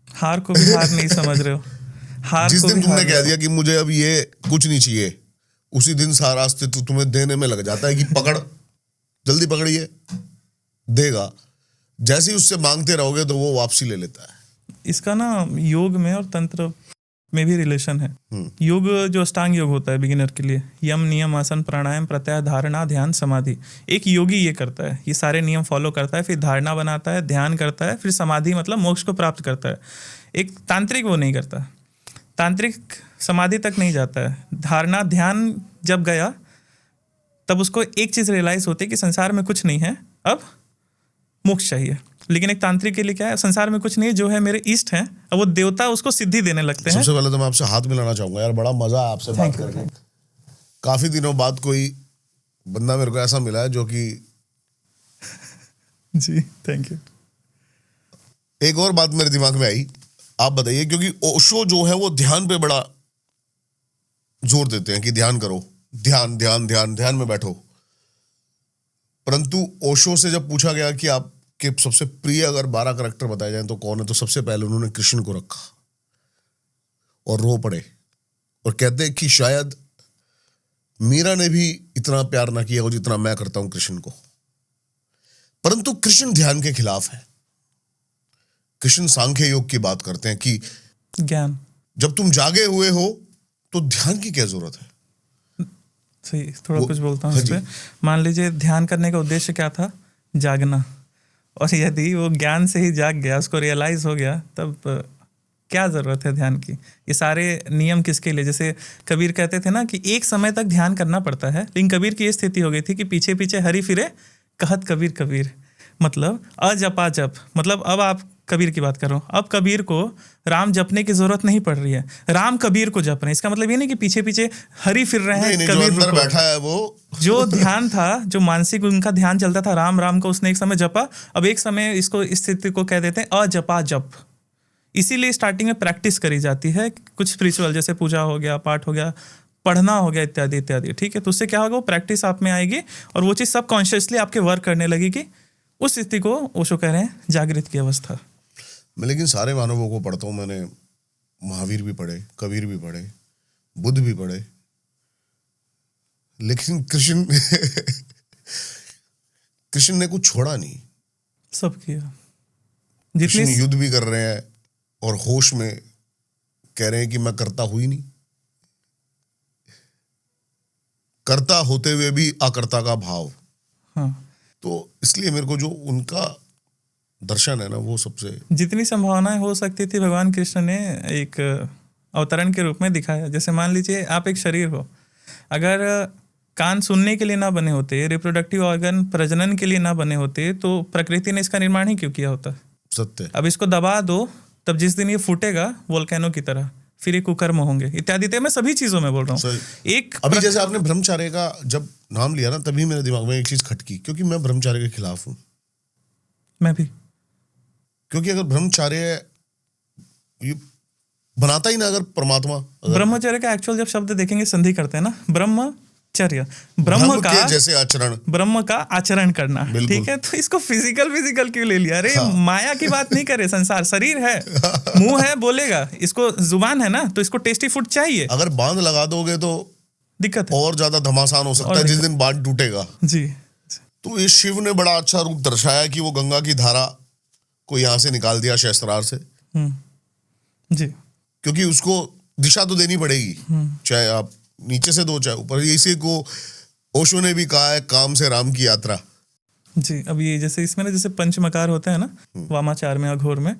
हार को भी हार नहीं समझ रहे हो, जिस दिन तुमने कह दिया कि मुझे अब ये कुछ नहीं चाहिए, उसी दिन सारा अस्तित्व तुम्हें देने में लग जाता है कि पकड़, जल्दी पकड़िए, देगा। जैसे ही उससे मांगते रहोगे तो वो वापसी ले लेता है। इसका ना योग में और तंत्र में भी रिलेशन है। योग जो अष्टांग योग होता है बिगिनर के लिए, यम, नियम, आसन, प्राणायाम, प्रत्याहार, धारणा, ध्यान, समाधि। एक योगी ये करता है, ये सारे नियम फॉलो करता है, फिर धारणा बनाता है, ध्यान करता है, फिर समाधि मतलब मोक्ष को प्राप्त करता है। एक तांत्रिक वो नहीं करता, तांत्रिक समाधि तक नहीं जाता है। धारणा ध्यान जब गया तब उसको एक चीज़ रियलाइज होती है कि संसार में कुछ नहीं है, अब मोक्ष चाहिए। लेकिन एक तांत्रिक के लिए क्या है, संसार में कुछ नहीं है, जो है मेरे इष्ट हैं, अब वो देवता उसको सिद्धि देने लगते हैं। सबसे पहले तो मैं आपसे हाथ मिलाना चाहूंगा यार, बड़ा मजा है आपसे बात करके। काफी दिनों बाद कोई बंदा मेरे को ऐसा मिला है जो कि जी थैंक यू। एक और बात मेरे दिमाग में आई, आप बताइए, क्योंकि ओशो जो है वो ध्यान पे बड़ा जोर देते हैं कि ध्यान करो, ध्यान ध्यान ध्यान ध्यान में बैठो। परंतु ओशो से जब पूछा गया कि आपके सबसे प्रिय अगर 12 करैक्टर बताए जाएं तो कौन है, तो सबसे पहले उन्होंने कृष्ण को रखा और रो पड़े और कहते हैं कि शायद मीरा ने भी इतना प्यार ना किया हो जितना मैं करता हूं कृष्ण को। परंतु कृष्ण ध्यान के खिलाफ है। कृष्ण सांख्य योग की बात करते हैं कि ज्ञान, जब तुम जागे हुए हो तो ध्यान की क्या जरूरत है। सही, थोड़ा कुछ बोलता हूँ हाँ इस जी। पे। मान लीजिए ध्यान करने का उद्देश्य क्या था? जागना। और यदि वो ज्ञान से ही जाग गया, उसको रियलाइज हो गया, तब क्या जरूरत है ध्यान की? ये सारे नियम किसके लिए? जैसे कबीर कहते थे ना कि एक समय तक ध्यान करना पड़ता है, लेकिन कबीर की ये स्थिति हो गई थी कि पीछे पीछे हरि फिरे कहत कबीर कबीर, मतलब अजपा जप। मतलब अब आप कबीर की बात कर रहा हूँ, अब कबीर को राम जपने की जरूरत नहीं पड़ रही है, राम कबीर को जप रहे हैं। इसका मतलब ये नहीं कि पीछे पीछे हरि फिर रहे हैं, नहीं, जो कबीर अंदर रुको। बैठा है वो जो ध्यान था, जो मानसिक उनका ध्यान चलता था राम राम को, उसने एक समय जपा। अब एक समय इसको इस स्थिति को कह देते हैं अजपा जप। इसीलिए स्टार्टिंग में प्रैक्टिस करी जाती है, कुछ स्पिरिचुअल जैसे पूजा हो गया, पाठ हो गया, पढ़ना हो गया, इत्यादि इत्यादि। ठीक है, तो उससे क्या होगा, वो प्रैक्टिस आप में आएगी और वो चीज़ सब कॉन्शियसली आपके वर्क करने लगेगी। उस स्थिति को ओशो कह रहे हैं जागृत की अवस्था। मैं लेकिन सारे मानवों को पढ़ता हूँ, मैंने महावीर भी पढ़े, कबीर भी पढ़े, बुद्ध भी पढ़े, लेकिन कृष्ण कृष्ण ने कुछ छोड़ा नहीं। सब किया। कृष्ण जितनी युद्ध भी कर रहे हैं और होश में कह रहे हैं कि मैं करता हुई नहीं, करता होते हुए भी अकर्ता का भाव। हाँ, तो इसलिए मेरे को जो उनका दर्शन है ना, वो सबसे जितनी संभावनाएं हो सकती थी भगवान कृष्ण ने एक अवतरण के रूप में दिखाया। जैसे मान लीजिए आप एक शरीर हो, अगर कान सुनने के लिए ना बने होते, रिप्रोडक्टिव ऑर्गन प्रजनन के लिए ना बने होते, तो प्रकृति ने इसका निर्माण ही क्यों किया होता? सत्य है। अब इसको दबा दो, तब जिस दिन ये फूटेगा वोल्केनो की तरह, फिर ये कुकर्म होंगे, इत्यादि। मैं सभी चीजों में बोल रहा हूँ। सही। एक अभी जैसे आपने ब्रह्मचार्य का जब नाम लिया ना, तभी मेरे दिमाग में एक चीज खटकी, क्योंकि मैं ब्रह्मचार्य के खिलाफ हूँ। मैं भी, क्योंकि अगर ब्रह्मचार्य ये बनाता ही ना, अगर परमात्मा ब्रह्मचर्य का एक्चुअल जब शब्द देखेंगे, संधि करते हैं ना, ब्रह्मचर्य, ब्रह्म ब्रह्म का के जैसे आचरण, ब्रह्म का आचरण करना। बिल्कुल। ठीक है, तो इसको फिजिकल क्यों ले लिया? अरे माया की बात नहीं करे, संसार शरीर है, मुंह है, बोलेगा, इसको जुबान है ना, तो इसको टेस्टी फूड चाहिए। अगर बांध लगा दोगे तो दिक्कत है और ज्यादा घमासान हो सकता है जिस दिन बांध टूटेगा। जी। तो ये शिव ने बड़ा अच्छा रूप दर्शाया कि वो गंगा की धारा को यहाँ से निकाल दिया शस्त्रार से, जी। क्योंकि उसको दिशा तो देनी पड़ेगी, चाहे आप नीचे से दो चाहे ऊपर। इसी को ओशो ने भी कहा है, काम से राम की यात्रा। जी। अब ये जैसे इसमें ना, जैसे पंचमकार होते हैं ना, वामाचार में, अघोर में,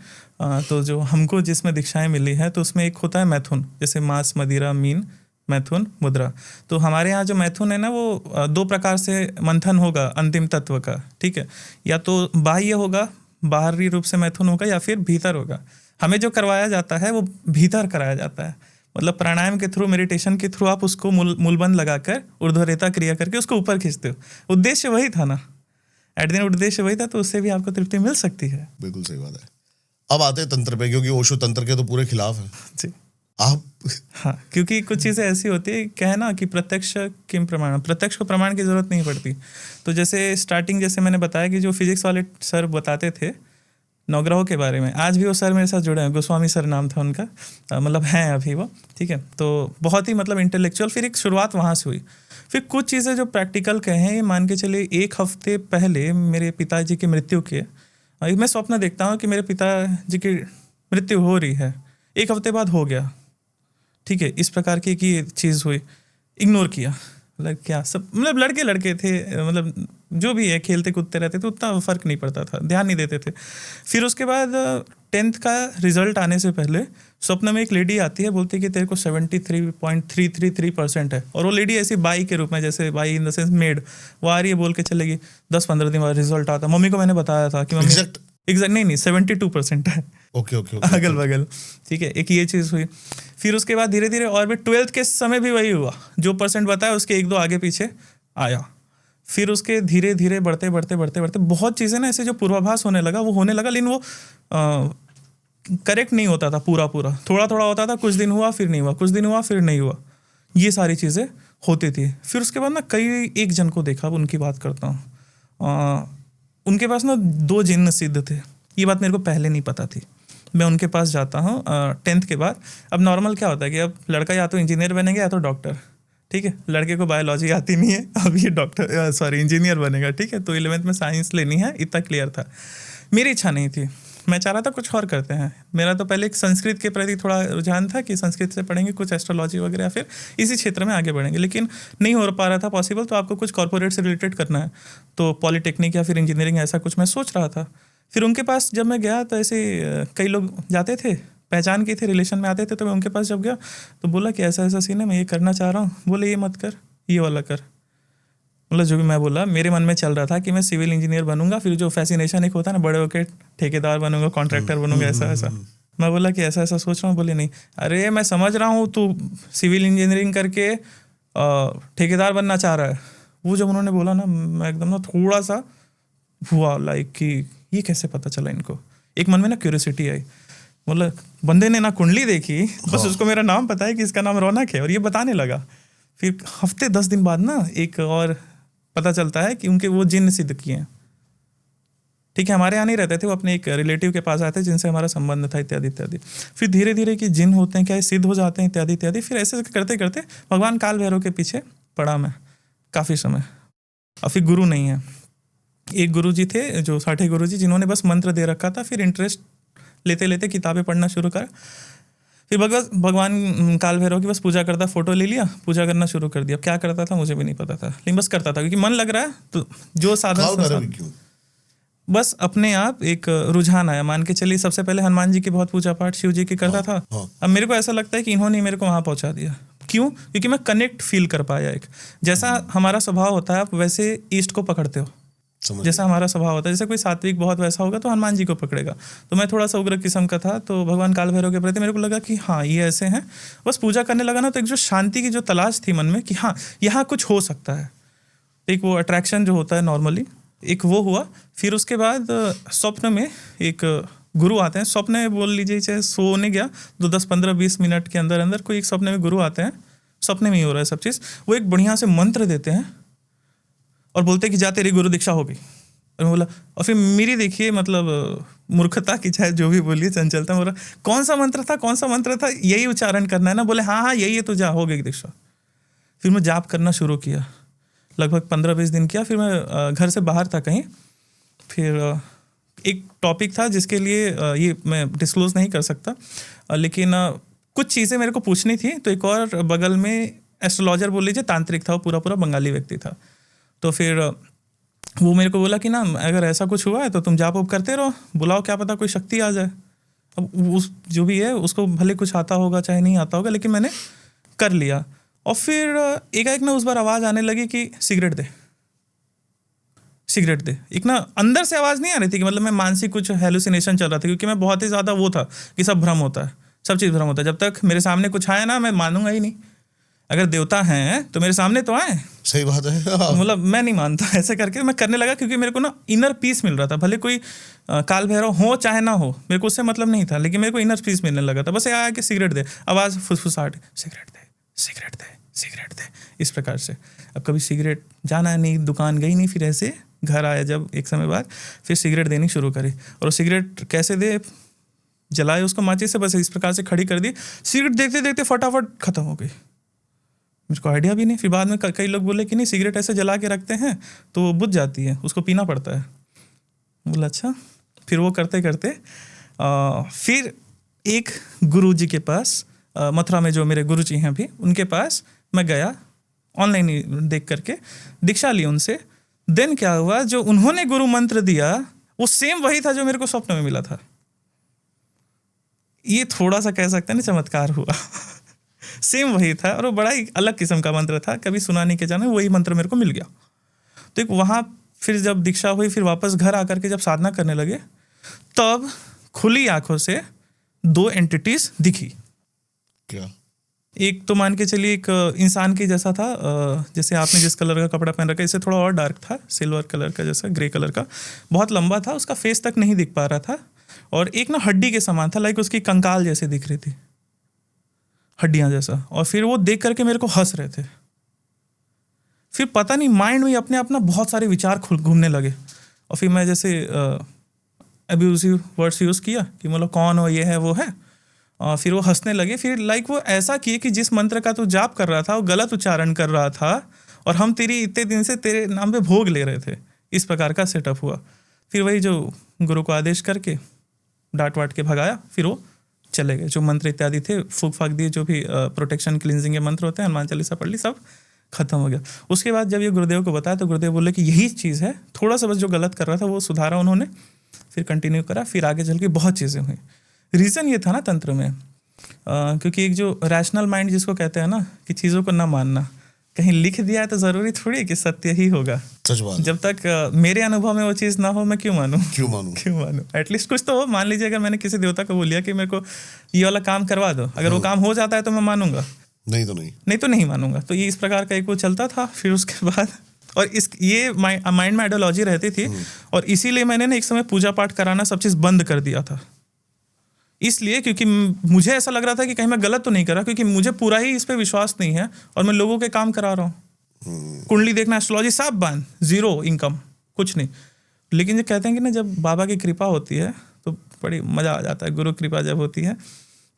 तो जो हमको जिसमें दीक्षाएं मिली है, तो उसमें एक होता है मैथुन, जैसे मांस, मदिरा, मीन, मैथुन, मुद्रा। तो हमारे यहाँ जो मैथुन है ना, वो 2 प्रकार से मंथन होगा अंतिम तत्व का। ठीक है, या तो बाह्य होगा, बाहरी रूप से मैथुन होगा, या फिर भीतर होगा। हमें जो करवाया जाता है वो भीतर कराया जाता है, मतलब प्राणायाम के थ्रू, मेडिटेशन के थ्रू आप उसको मूलबंध लगाकर ऊर्ध्वरेता क्रिया करके उसको ऊपर खींचते हो। उद्देश्य वही था ना, एट दिन उद्देश्य वही था, तो उससे भी आपको तृप्ति मिल सकती है। बिल्कुल सही बात है। अब आते हैं तंत्र पे, क्योंकि ओशो तंत्र के तो पूरे खिलाफ है। जी। आप हाँ, क्योंकि कुछ चीज़ें ऐसी होती है, क्या है ना कि प्रत्यक्ष किम प्रमाण, प्रत्यक्ष को प्रमाण की जरूरत नहीं पड़ती। तो जैसे स्टार्टिंग जैसे मैंने बताया कि जो फिजिक्स वाले सर बताते थे नवग्रहों के बारे में, आज भी वो सर मेरे साथ जुड़े हैं, गोस्वामी सर नाम था उनका, मतलब हैं अभी वो। ठीक है, तो बहुत ही मतलब इंटेलेक्चुअल। फिर एक शुरुआत वहाँ से हुई। फिर कुछ चीज़ें जो प्रैक्टिकल कहें, ये मान के चलिए 1 हफ्ते पहले मेरे पिताजी की मृत्यु के, मैं स्वप्न देखता हूँ कि मेरे पिताजी की मृत्यु हो रही है, 1 हफ्ते बाद हो गया। ठीक है, इस प्रकार की एक चीज़ हुई, इग्नोर किया। मतलब क्या, सब मतलब लड़के थे, मतलब जो भी है, खेलते कूदते रहते थे, उतना फ़र्क नहीं पड़ता था, ध्यान नहीं देते थे। फिर उसके बाद 10th का रिजल्ट आने से पहले स्वप्न में एक लेडी आती है, बोलती है कि तेरे को 73.333% है। और वो लेडी ऐसी बाई के रूप में, जैसे by in the sense made, वो आ रही है, बोल के चलेगी। 10-15 दिन बाद रिजल्ट आता। मम्मी को मैंने बताया था कि मम्मी एग्जैक्ट नहीं 72% है। ओके अगल बगल। ठीक है, एक ये चीज़ हुई। फिर उसके बाद धीरे धीरे और भी 12th के समय भी वही हुआ, जो परसेंट बताया उसके 1-2 आगे पीछे आया। फिर उसके धीरे धीरे बढ़ते बहुत चीज़ें ना ऐसे जो पूर्वाभास होने लगा, वो होने लगा, लेकिन वो करेक्ट नहीं होता था पूरा, थोड़ा होता था। कुछ दिन हुआ फिर नहीं हुआ, कुछ दिन हुआ फिर नहीं हुआ, ये सारी चीज़ें होती थी। फिर उसके बाद ना एक जन को देखा, अब उनकी बात करता हूँ। उनके पास ना 2 जिन्न सिद्ध थे। ये बात मेरे को पहले नहीं पता थी। मैं उनके पास जाता हूँ 10th के बाद। अब नॉर्मल क्या होता है कि अब लड़का या तो इंजीनियर बनेगा या तो डॉक्टर, ठीक है। लड़के को बायोलॉजी आती नहीं है, अब ये इंजीनियर बनेगा, ठीक है। तो 11th में साइंस लेनी है, इतना क्लियर था। मेरी इच्छा नहीं थी, मैं चाह रहा था कुछ और करते हैं। मेरा तो पहले एक संस्कृत के प्रति थोड़ा रुझान था कि संस्कृत से पढ़ेंगे कुछ एस्ट्रोलॉजी वगैरह, फिर इसी क्षेत्र में आगे बढ़ेंगे, लेकिन नहीं हो पा रहा था पॉसिबल। तो आपको कुछ कॉर्पोरेट से रिलेटेड करना है, तो पॉलिटेक्निक या फिर इंजीनियरिंग ऐसा कुछ मैं सोच रहा था। फिर उनके पास जब मैं गया तो ऐसे कई लोग जाते थे, पहचान के थे, रिलेशन में आते थे। तो मैं उनके पास जब गया तो बोला कि ऐसा ऐसा सीन है, मैं ये करना चाह रहा हूँ। बोले ये मत कर, ये वाला कर। मतलब जो भी मैं बोला, मेरे मन में चल रहा था कि मैं सिविल इंजीनियर बनूंगा, फिर जो फैसिनेशन एक होता है ना, बड़े होकर ठेकेदार बनूंगा, कॉन्ट्रैक्टर बनूंगा, ऐसा ऐसा। मैं बोला कि ऐसा ऐसा सोच रहा हूँ। बोले नहीं, अरे मैं समझ रहा हूँ तू सिविल इंजीनियरिंग करके ठेकेदार बनना चाह रहा है। वो जब उन्होंने बोला ना, मैं एकदम ना थोड़ा सा हुआ लाइक कि ये कैसे पता चला इनको। एक मन में ना क्यूरियोसिटी आई। मतलब बंदे ने ना कुंडली देखी, बस उसको मेरा नाम पता है कि इसका नाम रौनक है, और ये बताने लगा। फिर हफ्ते 10 दिन बाद ना एक और पता चलता है कि उनके वो जिन्न सिद्ध किए हैं, ठीक है। हमारे यहाँ नहीं रहते थे, वो अपने एक रिलेटिव के पास आए थे जिनसे हमारा संबंध था, इत्यादि इत्यादि। फिर धीरे धीरे कि जिन होते हैं क्या, सिद्ध हो जाते हैं, इत्यादि इत्यादि। फिर ऐसे करते करते भगवान काल भैरव के पीछे पड़ा मैं काफ़ी समय। और फिर गुरु नहीं है। एक गुरु जी थे जो साठे गुरु जी, जिन्होंने बस मंत्र दे रखा था। फिर इंटरेस्ट लेते लेते किताबें पढ़ना शुरू करा। फिर भगवान काल भैरव की बस पूजा करता, फोटो ले लिया, पूजा करना शुरू कर दिया। क्या करता था मुझे भी नहीं पता था, लेकिन बस करता था क्योंकि मन लग रहा है। तो जो साधन बस अपने आप एक रुझान आया। मान के चलिए सबसे पहले हनुमान जी की बहुत पूजा पाठ, शिव जी की करता था। अब मेरे को ऐसा लगता है कि इन्होंने मेरे को वहाँ पहुँचा दिया। क्यों? क्योंकि मैं कनेक्ट फील कर पाया। एक जैसा हमारा स्वभाव होता है, आप वैसे ईस्ट को पकड़ते हो। जैसा हमारा स्वभाव होता है, जैसे कोई सात्विक बहुत वैसा होगा तो हनुमान जी को पकड़ेगा। तो मैं थोड़ा सा उग्र किस्म का था, तो भगवान काल भैरव के प्रति मेरे को लगा कि हाँ ये ऐसे हैं। बस पूजा करने लगा ना, तो एक जो शांति की जो तलाश थी मन में कि हाँ यहाँ कुछ हो सकता है, एक वो अट्रैक्शन जो होता है नॉर्मली, एक वो हुआ। फिर उसके बाद स्वप्न में एक गुरु आते हैं। स्वप्न में बोल लीजिए, चाहे सोने गया तो 10-15-20 मिनट के अंदर अंदर कोई एक स्वप्न में गुरु आते हैं। सपने में ही हो रहा है सब चीज़। वो एक बढ़िया से मंत्र देते हैं और बोलते हैं कि जा तेरी गुरु दीक्षा होगी। और मैं बोला, और फिर मेरी देखिए मतलब मूर्खता की चाहे जो भी बोलिए, चंचलता। बोला कौन सा मंत्र था, कौन सा मंत्र था, यही उच्चारण करना है ना? बोले हाँ हाँ यही है, तो जा हो गई दीक्षा। फिर मैं जाप करना शुरू किया, लगभग 15-20 दिन किया। फिर मैं घर से बाहर था कहीं। फिर एक टॉपिक था जिसके लिए ये मैं डिस्क्लोज नहीं कर सकता, लेकिन कुछ चीज़ें मेरे को पूछनी थी। तो एक और बगल में एस्ट्रोलॉजर बोल लीजिए, तांत्रिक था, वो पूरा बंगाली व्यक्ति था। तो फिर वो मेरे को बोला कि ना अगर ऐसा कुछ हुआ है तो तुम जाप उप करते रहो, बुलाओ, क्या पता कोई शक्ति आ जाए। अब उस जो भी है उसको भले कुछ आता होगा चाहे नहीं आता होगा, लेकिन मैंने कर लिया। और फिर एकाएक ना उस बार आवाज़ आने लगी कि सिगरेट दे, सिगरेट दे। एक ना अंदर से आवाज़ नहीं आ रही थी कि मतलब मैं मानसिक कुछ हेलुसिनेशन चल रहा था, क्योंकि मैं बहुत ही ज़्यादा वो था कि सब भ्रम होता है, सब चीज़ भ्रम होता है। जब तक मेरे सामने कुछ आया ना, मैं मानूंगा ही नहीं। अगर देवता हैं तो मेरे सामने तो आए। सही बात है। मतलब मैं नहीं मानता। ऐसे करके मैं करने लगा, क्योंकि मेरे को ना इनर पीस मिल रहा था। भले कोई काल भैरव हो चाहे ना हो, मेरे को उससे मतलब नहीं था, लेकिन मेरे को इनर पीस मिलने लगा था। बस ये आया कि सिगरेट दे, आवाज़ फुसफुसाहट, सिगरेट दे, सिगरेट दे, सिगरेट दे, इस प्रकार से। अब कभी सिगरेट जाना नहीं, दुकान गई नहीं। फिर ऐसे घर आया जब एक समय बाद, फिर सिगरेट देनी शुरू करी। और वो सिगरेट कैसे दे, जलाए उसको माचिस से, बस इस प्रकार से खड़ी कर दी। सिगरेट देखते देखते फटाफट खत्म हो गई। मेरे को आइडिया भी नहीं। फिर बाद में कई लोग बोले कि नहीं सिगरेट ऐसे जला के रखते हैं तो वो बुझ जाती है, उसको पीना पड़ता है। बोला अच्छा। फिर वो करते करते फिर एक गुरु जी के पास, मथुरा में जो मेरे गुरु जी हैं अभी, उनके पास मैं गया, ऑनलाइन ही देख करके दीक्षा ली उनसे। देन क्या हुआ, जो उन्होंने गुरु मंत्र दिया वो सेम वही था जो मेरे को स्वप्न में मिला था। ये थोड़ा सा कह सकते हैं ना चमत्कार हुआ। सेम वही था, और वो बड़ा ही अलग किस्म का मंत्र था, कभी सुना नहीं के जाने, वही मंत्र मेरे को मिल गया। तो एक वहाँ फिर जब दीक्षा हुई, फिर वापस घर आकर के जब साधना करने लगे, तब खुली आंखों से 2 एंटिटीज दिखी। क्या? एक तो मान के चलिए एक इंसान की जैसा था, जैसे आपने जिस कलर का कपड़ा पहन रखा है, इससे थोड़ा और डार्क था, सिल्वर कलर का जैसा, ग्रे कलर का, बहुत लंबा था, उसका फेस तक नहीं दिख पा रहा था। और एक ना हड्डी के समान था, लाइक उसकी कंकाल जैसे दिख रही थी, हड्डियां जैसा। और फिर वो देख करके मेरे को हंस रहे थे। फिर पता नहीं माइंड में अपने आप ना बहुत सारे विचार घूमने लगे, और फिर मैं जैसे अब्यूजिव वर्ड्स यूज़ किया कि मतलब कौन हो, ये है वो है, और फिर वो हंसने लगे। फिर लाइक वो ऐसा किए कि जिस मंत्र का तू जाप कर रहा था वो गलत उच्चारण कर रहा था, और हम तेरी इतने दिन से तेरे नाम पे भोग ले रहे थे। इस प्रकार का सेटअप हुआ। फिर वही जो गुरु को आदेश करके डांट वाट के भगाया, फिर वो चले गए। जो मंत्र इत्यादि थे फूक फाक दिए, जो भी प्रोटेक्शन क्लिनजिंग के मंत्र होते हैं, हनुमान चालीसा पढ़ ली, सब खत्म हो गया। उसके बाद जब ये गुरुदेव को बताया तो गुरुदेव बोले कि यही चीज़ है, थोड़ा सा बस जो गलत कर रहा था वो सुधारा उन्होंने, फिर कंटिन्यू करा, फिर आगे चल के बहुत चीज़ें हुई। रीज़न ये था ना तंत्र में, क्योंकि एक जो रैशनल माइंड जिसको कहते हैं ना कि चीज़ों को ना मानना, कहीं लिख दिया है तो ज़रूरी थोड़ी कि सत्य ही होगा। सच बात। जब तक मेरे अनुभव में वो चीज़ ना हो, मैं क्यों मानूं? क्यों मानूं? एटलीस्ट कुछ तो हो। मान लीजिए अगर मैंने किसी देवता को बोलिया कि मेरे को ये वाला काम करवा दो, अगर वो काम हो जाता है तो मैं मानूंगा, नहीं तो नहीं मानूंगा। तो ये इस प्रकार का एक वो चलता था। फिर उसके बाद और ये माइंड में आइडियोलॉजी रहती थी, और इसीलिए मैंने ना एक समय पूजा पाठ कराना सब चीज़ बंद कर दिया था। इसलिए क्योंकि मुझे ऐसा लग रहा था कि कहीं मैं गलत तो नहीं कर रहा, क्योंकि मुझे पूरा ही इस पे विश्वास नहीं है और मैं लोगों के काम करा रहा हूँ। कुंडली देखना, एस्ट्रोलॉजी सब बंद, जीरो इनकम, कुछ नहीं। लेकिन जो कहते हैं कि ना जब बाबा की कृपा होती है तो बड़ी मज़ा आ जाता है। गुरु कृपा जब होती है,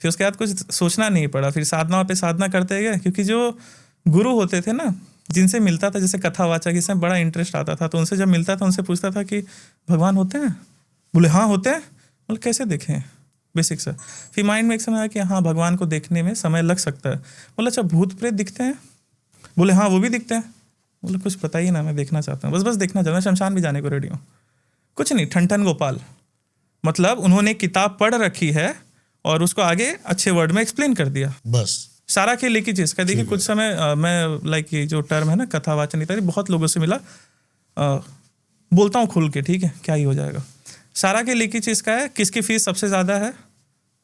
फिर उसके बाद कुछ सोचना नहीं पड़ा। फिर साधना पे साधना करते गए, क्योंकि जो गुरु होते थे ना, जिनसे मिलता था, जैसे कथावाचक, इसमें बड़ा इंटरेस्ट आता था, तो उनसे जब मिलता था उनसे पूछता था कि भगवान होते हैं? बोले हाँ होते हैं। बोले कैसे देखें? बेसिक सा। फिर माइंड में एक समय आया कि हाँ भगवान को देखने में समय लग सकता है। बोला अच्छा भूत प्रेत दिखते हैं? बोले हाँ वो भी दिखते हैं। बोले कुछ बताइए ना, मैं देखना चाहता हूँ, बस देखना चाहता हूँ, शमशान भी जाने को रेडी हूँ। कुछ नहीं, ठन गोपाल, मतलब उन्होंने किताब पढ़ रखी है और उसको आगे अच्छे वर्ड में एक्सप्लेन कर दिया, बस सारा खेल एक ही चीज़ का। देखिए कुछ समय मैं लाइक ये जो टर्म है ना कथावाचन इत्यादि, बहुत लोगों से मिला, बोलता हूँ खुल के, ठीक है, क्या ही हो जाएगा। सारा के एक ही चीज़ का है, किसकी फीस सबसे ज़्यादा है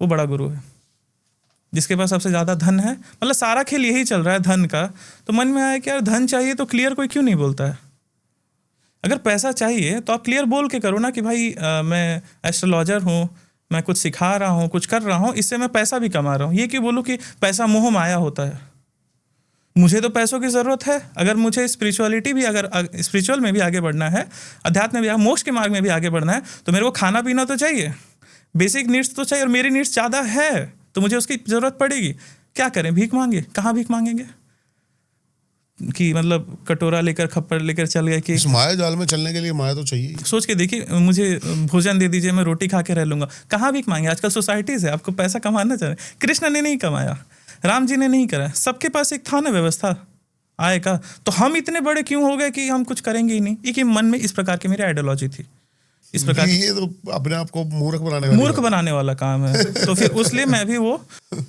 वो बड़ा गुरु है, जिसके पास सबसे ज़्यादा धन है। मतलब सारा खेल यही चल रहा है धन का। तो मन में आया कि यार धन चाहिए तो क्लियर कोई क्यों नहीं बोलता है? अगर पैसा चाहिए तो आप क्लियर बोल के करो ना कि भाई मैं एस्ट्रोलॉजर हूँ, मैं कुछ सिखा रहा हूँ, कुछ कर रहा हूँ, इससे मैं पैसा भी कमा रहा हूँ। ये क्यों बोलूँ कि पैसा मोह माया होता है? मुझे तो पैसों की ज़रूरत है। अगर मुझे स्पिरिचुअलिटी भी, अगर स्पिरिचुअल में भी आगे बढ़ना है, अध्यात्म में भी, मोक्ष के मार्ग में भी आगे बढ़ना है, तो मेरे को खाना पीना तो चाहिए, बेसिक नीड्स तो चाहिए, और मेरी नीड्स ज़्यादा है तो मुझे उसकी ज़रूरत पड़ेगी। क्या करें? भीख मांगे? कहाँ भीख मांगेंगे कि मतलब कटोरा लेकर खप्पर लेकर चल गए कि इस माया जाल में चलने के लिए माया तो चाहिए। सोच के देखिए, मुझे भोजन दे दीजिए, मैं रोटी खा के रह लूँगा। कहाँ भीख मांगे? आजकल सोसाइटीज़ है, आपको पैसा कमाना चाहिए। कृष्ण ने नहीं कमाया, राम जी ने नहीं करा, सबके पास एक था ना व्यवस्था आय का। तो हम इतने बड़े क्यों हो गए कि हम कुछ करेंगे ही नहीं? एक मन में इस प्रकार की मेरी आइडियोलॉजी थी। इस प्रकार ये तो अपने आप को मूर्ख बनाने वाला काम है। तो फिर उसलिए मैं भी वो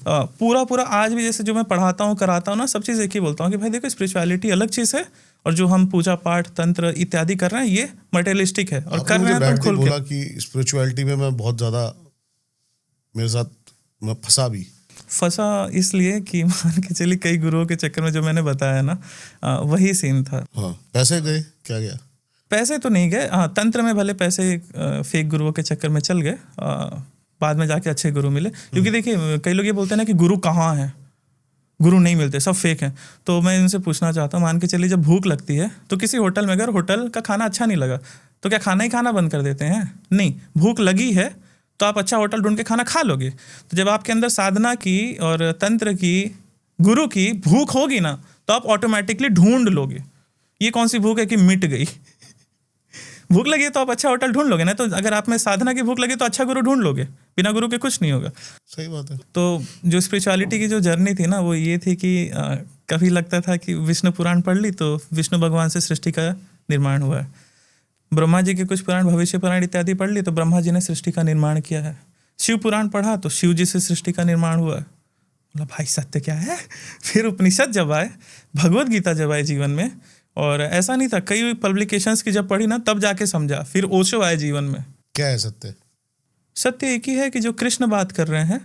पूरा आज भी जैसे जो मैं पढ़ाता हूँ कराता हूँ ना, सब चीज़ एक ही बोलता हूँ कि भाई देखो स्पिरिचुअलिटी अलग चीज़ है, और जो हम पूजा पाठ तंत्र इत्यादि कर रहे हैं ये मटेरियलिस्टिक है, और कर रहे हैं तो खुल के। बोला कि स्पिरिचुअलिटी में मैं बहुत ज़्यादा, मेरे साथ मैं फंसा इसलिए कि मान के चलिए कई गुरुओं के चक्कर में जो मैंने बताया ना, वही सीन था। हाँ, पैसे गए, क्या गया? पैसे तो नहीं गए, हाँ तंत्र में भले पैसे फेक गुरुओं के चक्कर में चल गए, बाद में जाके अच्छे गुरु मिले। क्योंकि देखिए कई लोग ये बोलते हैं ना कि गुरु कहाँ है, गुरु नहीं मिलते, सब फेक हैं। तो मैं इनसे पूछना चाहता हूँ, मान के चलिए जब भूख लगती है तो किसी होटल में, अगर होटल का खाना अच्छा नहीं लगा तो क्या खाना ही खाना बंद कर देते हैं? नहीं, भूख लगी है तो आप अच्छा होटल ढूंढ के खाना खा लोगे। तो जब आपके अंदर साधना की और तंत्र की, गुरु की भूख होगी ना, तो आप ऑटोमेटिकली ढूंढ लोगे। ये कौन सी भूख है कि मिट गई? भूख लगी तो आप अच्छा होटल ढूंढ लोगे ना। तो अगर आप में साधना की भूख लगी तो अच्छा गुरु ढूंढ लोगे, बिना गुरु के कुछ नहीं होगा। सही बात है। तो जो स्पिरिचुअलिटी की जो जर्नी थी ना, वो ये थी कि कभी लगता था कि विष्णु पुराण पढ़ ली तो विष्णु भगवान से सृष्टि का निर्माण हुआ है, ब्रह्मा जी के कुछ पुराण, भविष्य पुराण इत्यादि पढ़ ली तो ब्रह्मा जी ने सृष्टि का निर्माण किया है, शिव पुराण पढ़ा तो शिव जी से सृष्टि का निर्माण हुआ है। बोला भाई सत्य क्या है? फिर उपनिषद जब आए, भगवद गीता जब आए जीवन में, और ऐसा नहीं था, कई पब्लिकेशंस की जब पढ़ी ना तब जाके समझा। फिर ओशो आए जीवन में। क्या है सत्य? सत्य एक ही है कि जो कृष्ण बात कर रहे हैं,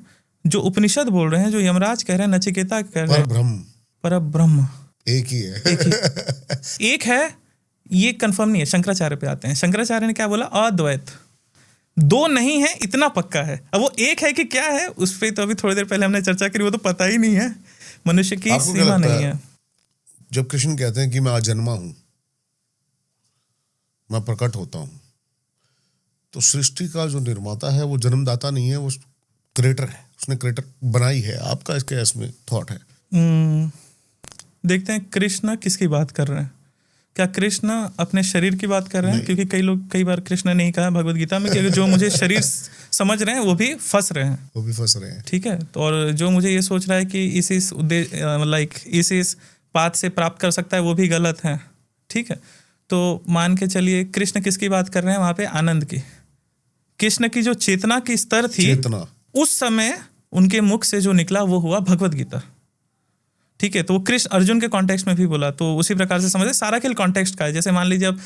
जो उपनिषद बोल रहे हैं, जो यमराज कह रहे हैं, नचिकेता कह रहे हैं, पर ब्रह्म एक ही है। एक है, ये कंफर्म नहीं है। शंकराचार्य पे आते हैं। शंकराचार्य ने क्या बोला? अद्वैत, दो नहीं है, इतना पक्का है। अब वो एक है कि क्या है, उस पर तो अभी थोड़ी देर पहले हमने चर्चा करी, वो तो पता ही नहीं है, मनुष्य की सीमा नहीं है। जब कृष्ण कहते हैं कि मैं अजन्मा हूं, मैं प्रकट होता हूं, तो सृष्टि का जो निर्माता है वो जन्मदाता नहीं है, वो क्रिएटर है, उसने क्रिएटर बनाई है। आपका इसके इसमें थॉट है? देखते हैं कृष्ण किसकी बात कर रहे हैं। क्या कृष्ण अपने शरीर की बात कर रहे हैं? क्योंकि कई लोग कई बार कृष्ण ने ही कहा भगवत गीता में कि जो मुझे शरीर समझ रहे हैं वो भी फंस रहे हैं, वो भी फंस रहे हैं। ठीक है। तो और जो मुझे ये सोच रहा है कि इस उद्देश्य लाइक इस पाथ से प्राप्त कर सकता है वो भी गलत है, ठीक है। तो मान के चलिए कृष्ण किसकी बात कर रहे हैं वहां पे? आनंद की। कृष्ण की जो चेतना की स्तर थी, चेतना उस समय उनके मुख से जो निकला वो हुआ भगवत गीता, ठीक है। तो वो कृष्ण अर्जुन के कॉन्टेक्स्ट में भी बोला, तो उसी प्रकार से समझे सारा खेल कॉन्टेक्स्ट का है। जैसे मान लीजिए अब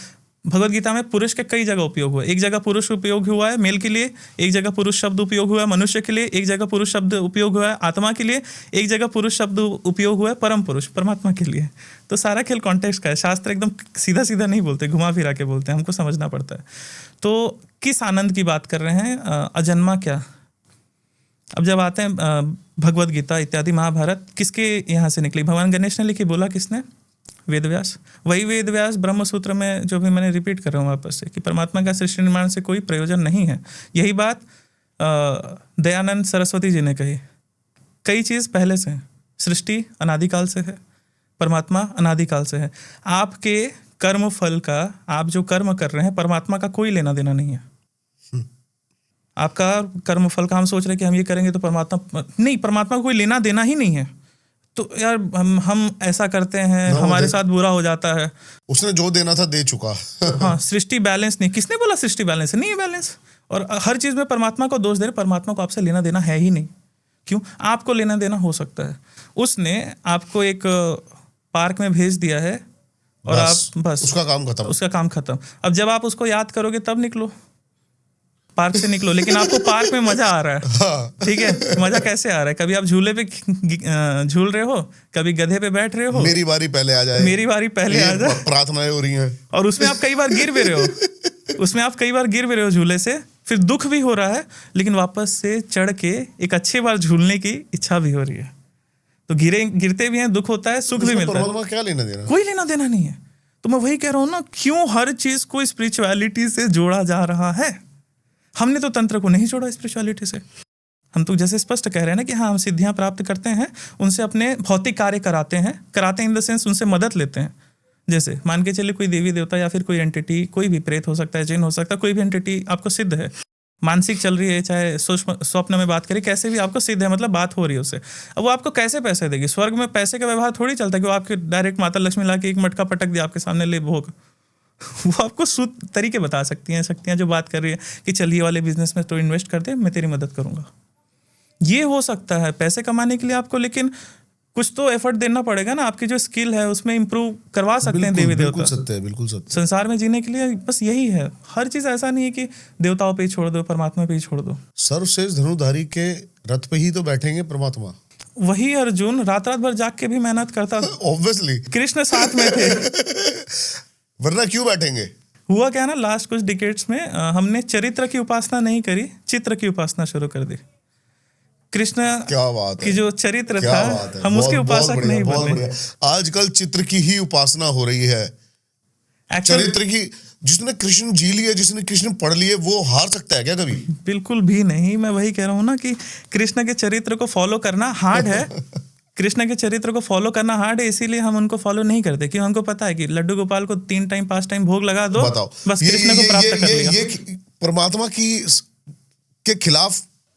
भगवत गीता में पुरुष के कई जगह उपयोग हुआ है। एक जगह पुरुष उपयोग हुआ है मेल के लिए, एक जगह पुरुष शब्द उपयोग हुआ है मनुष्य के लिए, एक जगह पुरुष शब्द उपयोग हुआ है आत्मा के लिए, एक जगह पुरुष शब्द उपयोग हुआ है परम पुरुष परमात्मा के लिए। तो सारा खेल कॉन्टेक्स्ट का है। शास्त्र एकदम सीधा सीधा नहीं बोलते, घुमा फिरा के बोलते हैं, हमको समझना पड़ता है। तो किस आनंद की बात कर रहे हैं? अजन्मा क्या? अब जब आते हैं भगवत गीता इत्यादि महाभारत किसके यहाँ से निकली? भगवान गणेश ने लिखी, बोला किसने? वेदव्यास। वही वेदव्यास ब्रह्म सूत्र में, जो भी मैंने रिपीट कर रहा हूँ वापस से, कि परमात्मा का सृष्टि निर्माण से कोई प्रयोजन नहीं है। यही बात दयानंद सरस्वती जी ने कही। कई चीज़ पहले से है, सृष्टि अनादिकाल से है, परमात्मा अनादिकाल से है। आपके कर्म फल का, आप जो कर्म कर रहे हैं, परमात्मा का कोई लेना देना नहीं है। आपका कर्म फल का हम सोच रहे हैं कि हम ये करेंगे तो परमात्मा नहीं, परमात्मा को कोई लेना देना ही नहीं है। तो यार हम ऐसा करते हैं, हमारे साथ बुरा हो जाता है। उसने जो देना था दे चुका। हाँ, सृष्टि बैलेंस नहीं। किसने बोला सृष्टि बैलेंस है? नहीं है बैलेंस। और हर चीज में परमात्मा को दोष दे रहे। परमात्मा को आपसे लेना देना है ही नहीं। क्यों? आपको लेना देना हो सकता है। उसने आपको एक पार्क में भेज दिया है और आप बस उसका काम खत्म। अब जब आप उसको याद करोगे तब निकलो, पार्क से निकलो। लेकिन आपको पार्क में मजा आ रहा है, ठीक है। मजा कैसे आ रहा है? कभी आप झूले पे झूल रहे हो, कभी गधे पे बैठ रहे हो, मेरी बारी पहले आ जाए, मेरी बारी पहले आ जाए, प्रार्थनाएं हो रही हैं, और उसमें आप कई बार गिर भी रहे हो, झूले से, फिर दुख भी हो रहा है, लेकिन वापस से चढ़ के एक अच्छे बार झूलने की इच्छा भी हो रही है। तो गिरते भी हैं, दुख होता है, सुख भी मिलता है। क्या लेना देना? कोई लेना देना नहीं है। तो मैं वही कह रहा हूँ ना, क्यों हर चीज को स्पिरिचुअलिटी से जोड़ा जा रहा है? हमने तो तंत्र को नहीं जोड़ा स्पिरिचुअलिटी से। हम तो जैसे स्पष्ट कह रहे हैं ना कि हाँ, हम सिद्धियां प्राप्त करते हैं, उनसे अपने भौतिक कार्य कराते हैं इन द सेंस उनसे मदद लेते हैं। जैसे मान के चलिए कोई देवी देवता या फिर कोई एंटिटी, कोई भी प्रेत हो सकता है, जिन हो सकता है, कोई भी एंटिटी आपको सिद्ध है, मानसिक चल रही है, चाहे स्वप्न में बात करें, कैसे भी आपको सिद्ध है, मतलब बात हो रही है उससे। अब वो आपको कैसे पैसे देगी? स्वर्ग में पैसे का व्यवहार थोड़ी चलता है कि वो आपके डायरेक्ट माता लक्ष्मी ला के एक मटका पटक दिया आपके सामने, ले भोग। वो आपको शुद्ध तरीके बता सकती हैं, शक्तियाँ जो बात कर रही है कि चलिए वाले बिजनेस में तो इन्वेस्ट कर दे, मैं तेरी मदद करूंगा। ये हो सकता है पैसे कमाने के लिए आपको, लेकिन कुछ तो एफर्ट देना पड़ेगा ना। आपकी जो स्किल है उसमें इंप्रूव करवा सकते हैं देवी देवता। बिल्कुल सत्य। संसार में जीने के लिए बस यही है। हर चीज ऐसा नहीं है कि देवताओं पे ही छोड़ दो, परमात्मा पे ही छोड़ दो। सर्वश्रेष्ठ धनुधारी के रथ पे ही तो बैठेंगे परमात्मा। वही अर्जुन रात भर जाग के भी मेहनत करता था। ऑब्वियसली कृष्ण साथ में थे, वरना क्यों बैठेंगे? हुआ क्या ना, लास्ट कुछ डिकेड्स में हमने चरित्र की उपासना नहीं करी, चित्र की उपासना शुरू कर दी। कृष्ण क्या बात है, कि जो चरित्र क्या था, बात है, हम उसके उपासक नहीं बहुत बने। बढ़िया। आजकल चित्र की ही उपासना हो रही है। चरित्र की, जिसने कृष्ण जी लिए, जिसने कृष्ण पढ़ लिए, वो हार सकता है क्या कभी? बिल्कुल भी नहीं। मैं वही कह रहा हूँ ना कि कृष्ण के चरित्र को फॉलो करना हार्ड है। कृष्ण के चरित्र को फॉलो करना हार्ड है, इसीलिए हम उनको फॉलो नहीं करते, क्योंकि हमको पता है कि लड्डू गोपाल को 3 टाइम 5 टाइम भोग लगा दो, बताओ, बस कृष्ण को प्राप्त कर लिया। ये परमात्मा के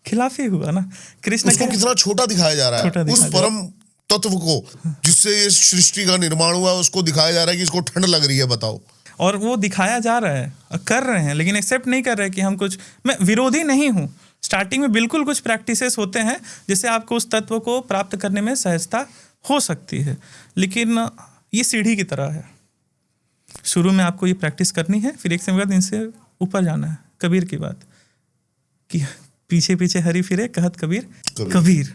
खिलाफ ही हुआ ना। कृष्ण उसको कितना छोटा दिखाया जा रहा है, उस परम तत्व को जिससे ये सृष्टि का निर्माण हुआ, उसको दिखाया जा रहा है कि इसको ठंड लग रही है, बताओ। और वो दिखाया जा रहा है, कर रहे हैं, लेकिन एक्सेप्ट नहीं कर रहे कि हम कुछ। मैं विरोधी नहीं हूँ, स्टार्टिंग में बिल्कुल कुछ प्रैक्टिसेस होते हैं जिससे आपको उस तत्व को प्राप्त करने में सहजता हो सकती है, लेकिन ये सीढ़ी की तरह है। शुरू में आपको ये प्रैक्टिस करनी है, फिर एक समय बाद इनसे ऊपर जाना है। कबीर की बात कि पीछे पीछे हरी फिरे कहत कबीर।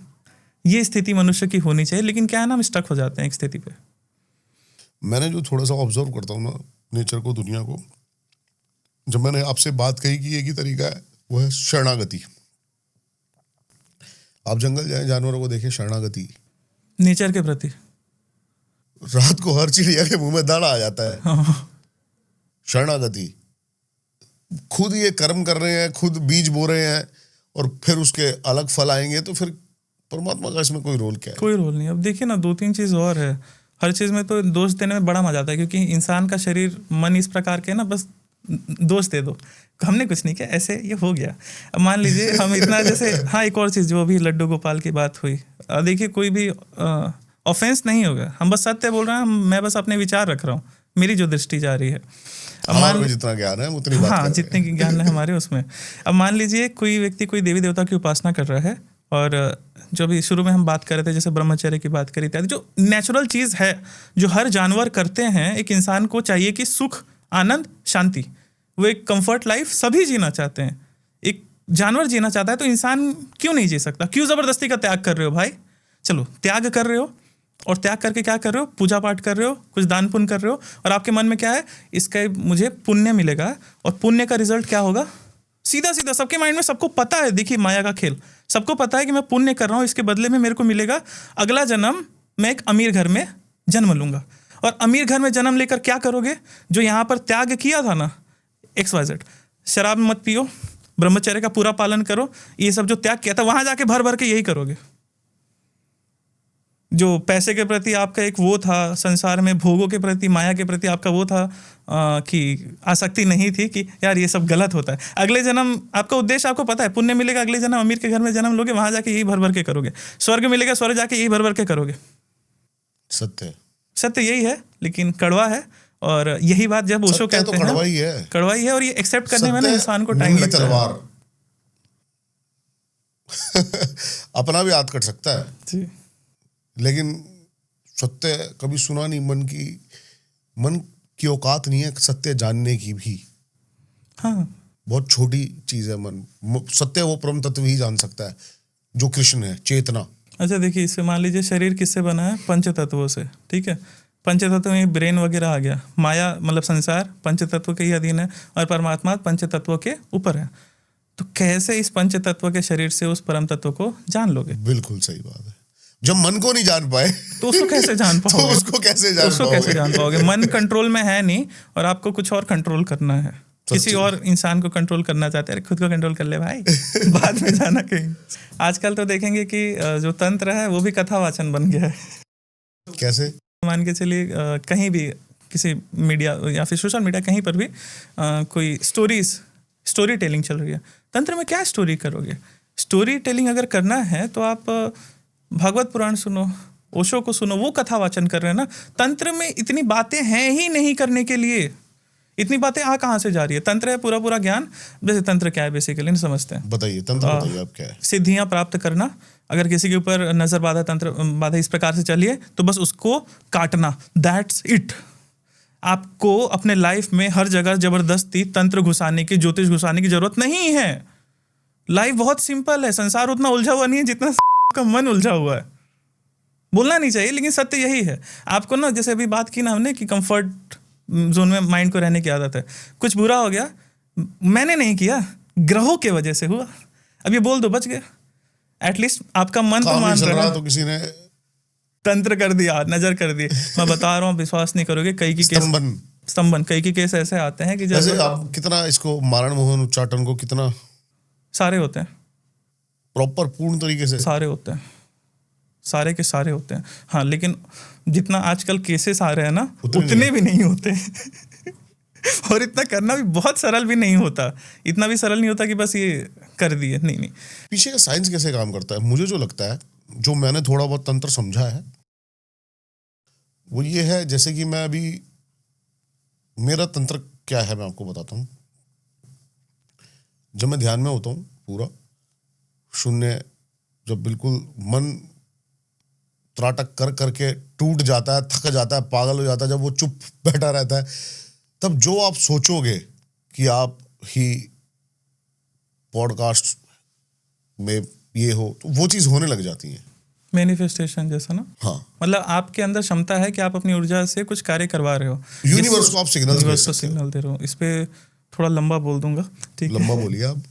ये स्थिति मनुष्य की होनी चाहिए, लेकिन क्या है ना, हम स्टक हो जाते हैं एक स्थिति पे। मैंने जो थोड़ा सा ऑब्जर्व करता हूँ ना नेचर को, दुनिया को, जब मैंने आपसे बात कही कि एक ही तरीका है, वो है शरणागति। आप जंगल जाएं, जानवरों को देखें, शरणागति नेचर के प्रति। रात को हर चिड़िया के मुंह में दाना आ जाता है। हाँ, शरणागति, खुद ये कर्म कर रहे हैं, खुद बीज बो रहे हैं और फिर उसके अलग फल आएंगे, तो फिर परमात्मा का इसमें कोई रोल क्या है? कोई रोल नहीं। अब देखिए ना, 2-3 चीज़ और है। हर चीज़ में तो दोष देने में बड़ा मजा आता है, क्योंकि इंसान का शरीर मन इस प्रकार के ना, बस दोष दे दो, हमने कुछ नहीं किया, ऐसे ये हो गया। अब मान लीजिए हम इतना जैसे, हाँ एक और चीज़ जो अभी लड्डू गोपाल की बात हुई, देखिए कोई भी ऑफेंस नहीं होगा, हम बस सत्य बोल रहे हैं, मैं बस अपने विचार रख रहा हूँ, मेरी जो दृष्टि जा रही है। अब हमारे को जितना ज्ञान है हम उतनी बात हाँ, कर रहे हैं। जितने की ज्ञान है हमारे उसमें। अब मान लीजिए कोई व्यक्ति कोई देवी देवता की उपासना कर रहा है, और जो भी शुरू में हम बात कर रहे थे, जैसे ब्रह्मचर्य की बात करी थी, जो नेचुरल चीज़ है जो हर जानवर करते हैं, एक इंसान को चाहिए कि सुख, आनंद, शांति, वो एक कंफर्ट लाइफ सभी जीना चाहते हैं। एक जानवर जीना चाहता है तो इंसान क्यों नहीं जी सकता? क्यों ज़बरदस्ती का त्याग कर रहे हो भाई? चलो त्याग कर रहे हो, और त्याग करके क्या कर रहे हो? पूजा पाठ कर रहे हो, कुछ दान पुण्य कर रहे हो, और आपके मन में क्या है? इसका मुझे पुण्य मिलेगा, और पुण्य का रिजल्ट क्या होगा? सीधा सीधा सबके माइंड में, सबको पता है, देखिए माया का खेल, सबको पता है कि मैं पुण्य कर रहा हूँ, इसके बदले में मेरे को मिलेगा अगला जन्म, मैं एक अमीर घर में जन्म लूंगा। और अमीर घर में जन्म लेकर क्या करोगे? जो यहाँ पर त्याग किया था ना, XYZ, शराब मत पियो, ब्रह्मचर्य का पूरा पालन करो, ये सब जो त्याग किया था, वहां जाके भर भर के यही करोगे। जो पैसे के प्रति आपका एक वो था, संसार में भोगों के प्रति, माया के प्रति आपका वो था कि आसक्ति नहीं थी कि यार ये सब गलत होता है, अगले जन्म आपका उद्देश्य आपको पता है, पुण्य मिलेगा, अगले जन्म अमीर के घर में जन्म लोगे, वहां जाके यही भर भर के करोगे। स्वर्ग मिलेगा, स्वर्ग जाके यही भर भर के करोगे। सत्य यही है, लेकिन कड़वा है। और यही बात जब ओशो कहते हैं, कड़वा ही है, कड़वा ही है, और ये एक्सेप्ट करने में ना इंसान को टाइम लगता है। तलवार अपना भी हाथ कट सकता है जी, लेकिन सत्य कभी सुना नहीं। मन की औकात नहीं है सत्य जानने की भी। हाँ, बहुत छोटी चीज है मन। सत्य वो परम तत्व ही जान सकता है जो कृष्ण है, चेतना। अच्छा देखिए, इससे मान लीजिए शरीर किससे बना है? पंच तत्वों से, ठीक है। पंच तत्व में ब्रेन वगैरह आ गया, माया मतलब संसार पंच तत्व के ही अधीन है, और परमात्मा पंच तत्वों के ऊपर है। तो कैसे इस पंच तत्व के शरीर से उस परम तत्व को जान लोगे? बिल्कुल सही बात है। जब मन को नहीं जान पाए तो उसको कैसे जान पाओगे? तो उसको कैसे जान पाओगे? मन कंट्रोल में है नहीं, और आपको कुछ और कंट्रोल करना है, किसी और इंसान को कंट्रोल करना चाहते हैं। खुद को कंट्रोल कर ले भाई, बाद में जाना कहीं। आजकल तो देखेंगे कि जो तंत्र है वो भी कथावाचन बन गया है। कैसे? मान के चलिए कहीं भी किसी मीडिया या फिर सोशल मीडिया कहीं पर भी कोई स्टोरी टेलिंग चल रही है। तंत्र में क्या स्टोरी करोगे? स्टोरी टेलिंग अगर करना है तो आप भागवत पुराण सुनो, ओशो को सुनो, वो कथावाचन कर रहे हैं ना। तंत्र में इतनी बातें हैं ही नहीं करने के लिए, इतनी बातें कहाँ से जा रही है? तंत्र है पूरा पूरा ज्ञान। जैसे तंत्र क्या है बेसिकली नहीं समझते हैं। बताइए, तंत्र बताइए आप क्या है? सिद्धियां प्राप्त करना। अगर किसी के ऊपर नजर बाधा, तंत्र बाधा इस प्रकार से चलिए तो बस उसको काटना, दैट्स इट। आपको अपने लाइफ में हर जगह जबरदस्ती तंत्र घुसाने की, ज्योतिष घुसाने की जरूरत नहीं है। लाइफ बहुत सिंपल है, संसार उतना उलझा हुआ नहीं है जितना का मन उलझा हुआ है। बोलना नहीं चाहिए, लेकिन सत्य यही है। आपको ना, जैसे अभी बात की ना हमने कि कंफर्ट जोन में माइंड को रहने की आदत है। कुछ बुरा हो गया, मैंने नहीं किया, ग्रहों के वजह से हुआ, अब ये बोल दो, बच गए। एटलीस्ट आपका मन तो मान रहा है, तो किसी ने तंत्र कर दिया, नजर कर दी। मैं बता रहा हूँ, विश्वास नहीं करोगे, कई की केस स्तंभन, कई की केस ऐसे आते हैं कि जैसे आप कितना इसको मारण मोहन उच्चाटन को कितना सारे होते हैं, प्रॉपर पूर्ण तरीके से सारे होते हैं, सारे के सारे होते हैं। हाँ, लेकिन जितना आजकल केसेस आ रहे हैं ना, उतने भी नहीं होते। और इतना करना भी बहुत सरल भी नहीं होता, इतना भी सरल नहीं होता कि बस ये कर दिए। नहीं। पीछे का साइंस कैसे काम करता है? मुझे जो लगता है, जो मैंने थोड़ा बहुत तंत्र समझा है, वो ये है, जैसे कि मैं अभी, मेरा तंत्र क्या है मैं आपको बताता हूँ। जब मैं ध्यान में होता हूँ, पूरा शून्य, जब बिल्कुल मन त्राटक कर करके टूट जाता है, थक जाता है, पागल हो जाता है, जब वो चुप बैठा रहता है, तब जो आप सोचोगे कि आप ही पॉडकास्ट में ये हो, तो वो चीज होने लग जाती है। मैनिफेस्टेशन जैसा ना। हाँ, मतलब आपके अंदर क्षमता है कि आप अपनी ऊर्जा से कुछ कार्य करवा रहे हो, यूनिवर्स को आप सिग्नल दे रहे हो। इस पे थोड़ा लंबा बोल दूंगा, ठीक है? लंबा बोलिए आप।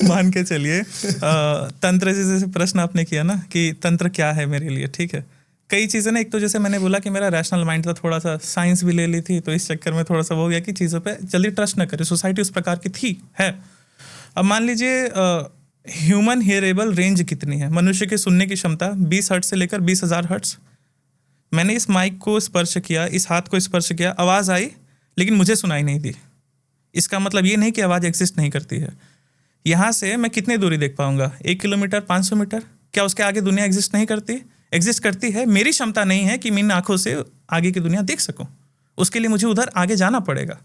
मान के चलिए तंत्र से जैसे प्रश्न आपने किया ना कि तंत्र क्या है मेरे लिए, ठीक है? कई चीज़ें ना, एक तो जैसे मैंने बोला कि मेरा रैशनल माइंड था, थोड़ा सा साइंस भी ले ली थी, तो इस चक्कर में थोड़ा सा वो हो गया कि चीज़ों पे जल्दी ट्रस्ट ना करें। सोसाइटी उस प्रकार की थी, है। अब मान लीजिए ह्यूमन हियरेबल रेंज कितनी है, मनुष्य की सुनने की क्षमता 20 हर्ट्ज से लेकर 20,000 हर्ट्ज। मैंने इस माइक को स्पर्श किया, इस हाथ को स्पर्श किया, आवाज़ आई लेकिन मुझे सुनाई नहीं दी। इसका मतलब ये नहीं कि आवाज़ एग्जिस्ट नहीं करती है। यहाँ से मैं कितनी दूरी देख पाऊंगा, 1 किलोमीटर, 500 मीटर? क्या उसके आगे दुनिया एग्जिस्ट नहीं करती? एग्जिस्ट करती है। मेरी क्षमता नहीं है कि मैं इन आंखों से आगे की दुनिया देख सकूं। उसके लिए मुझे उधर आगे जाना पड़ेगा,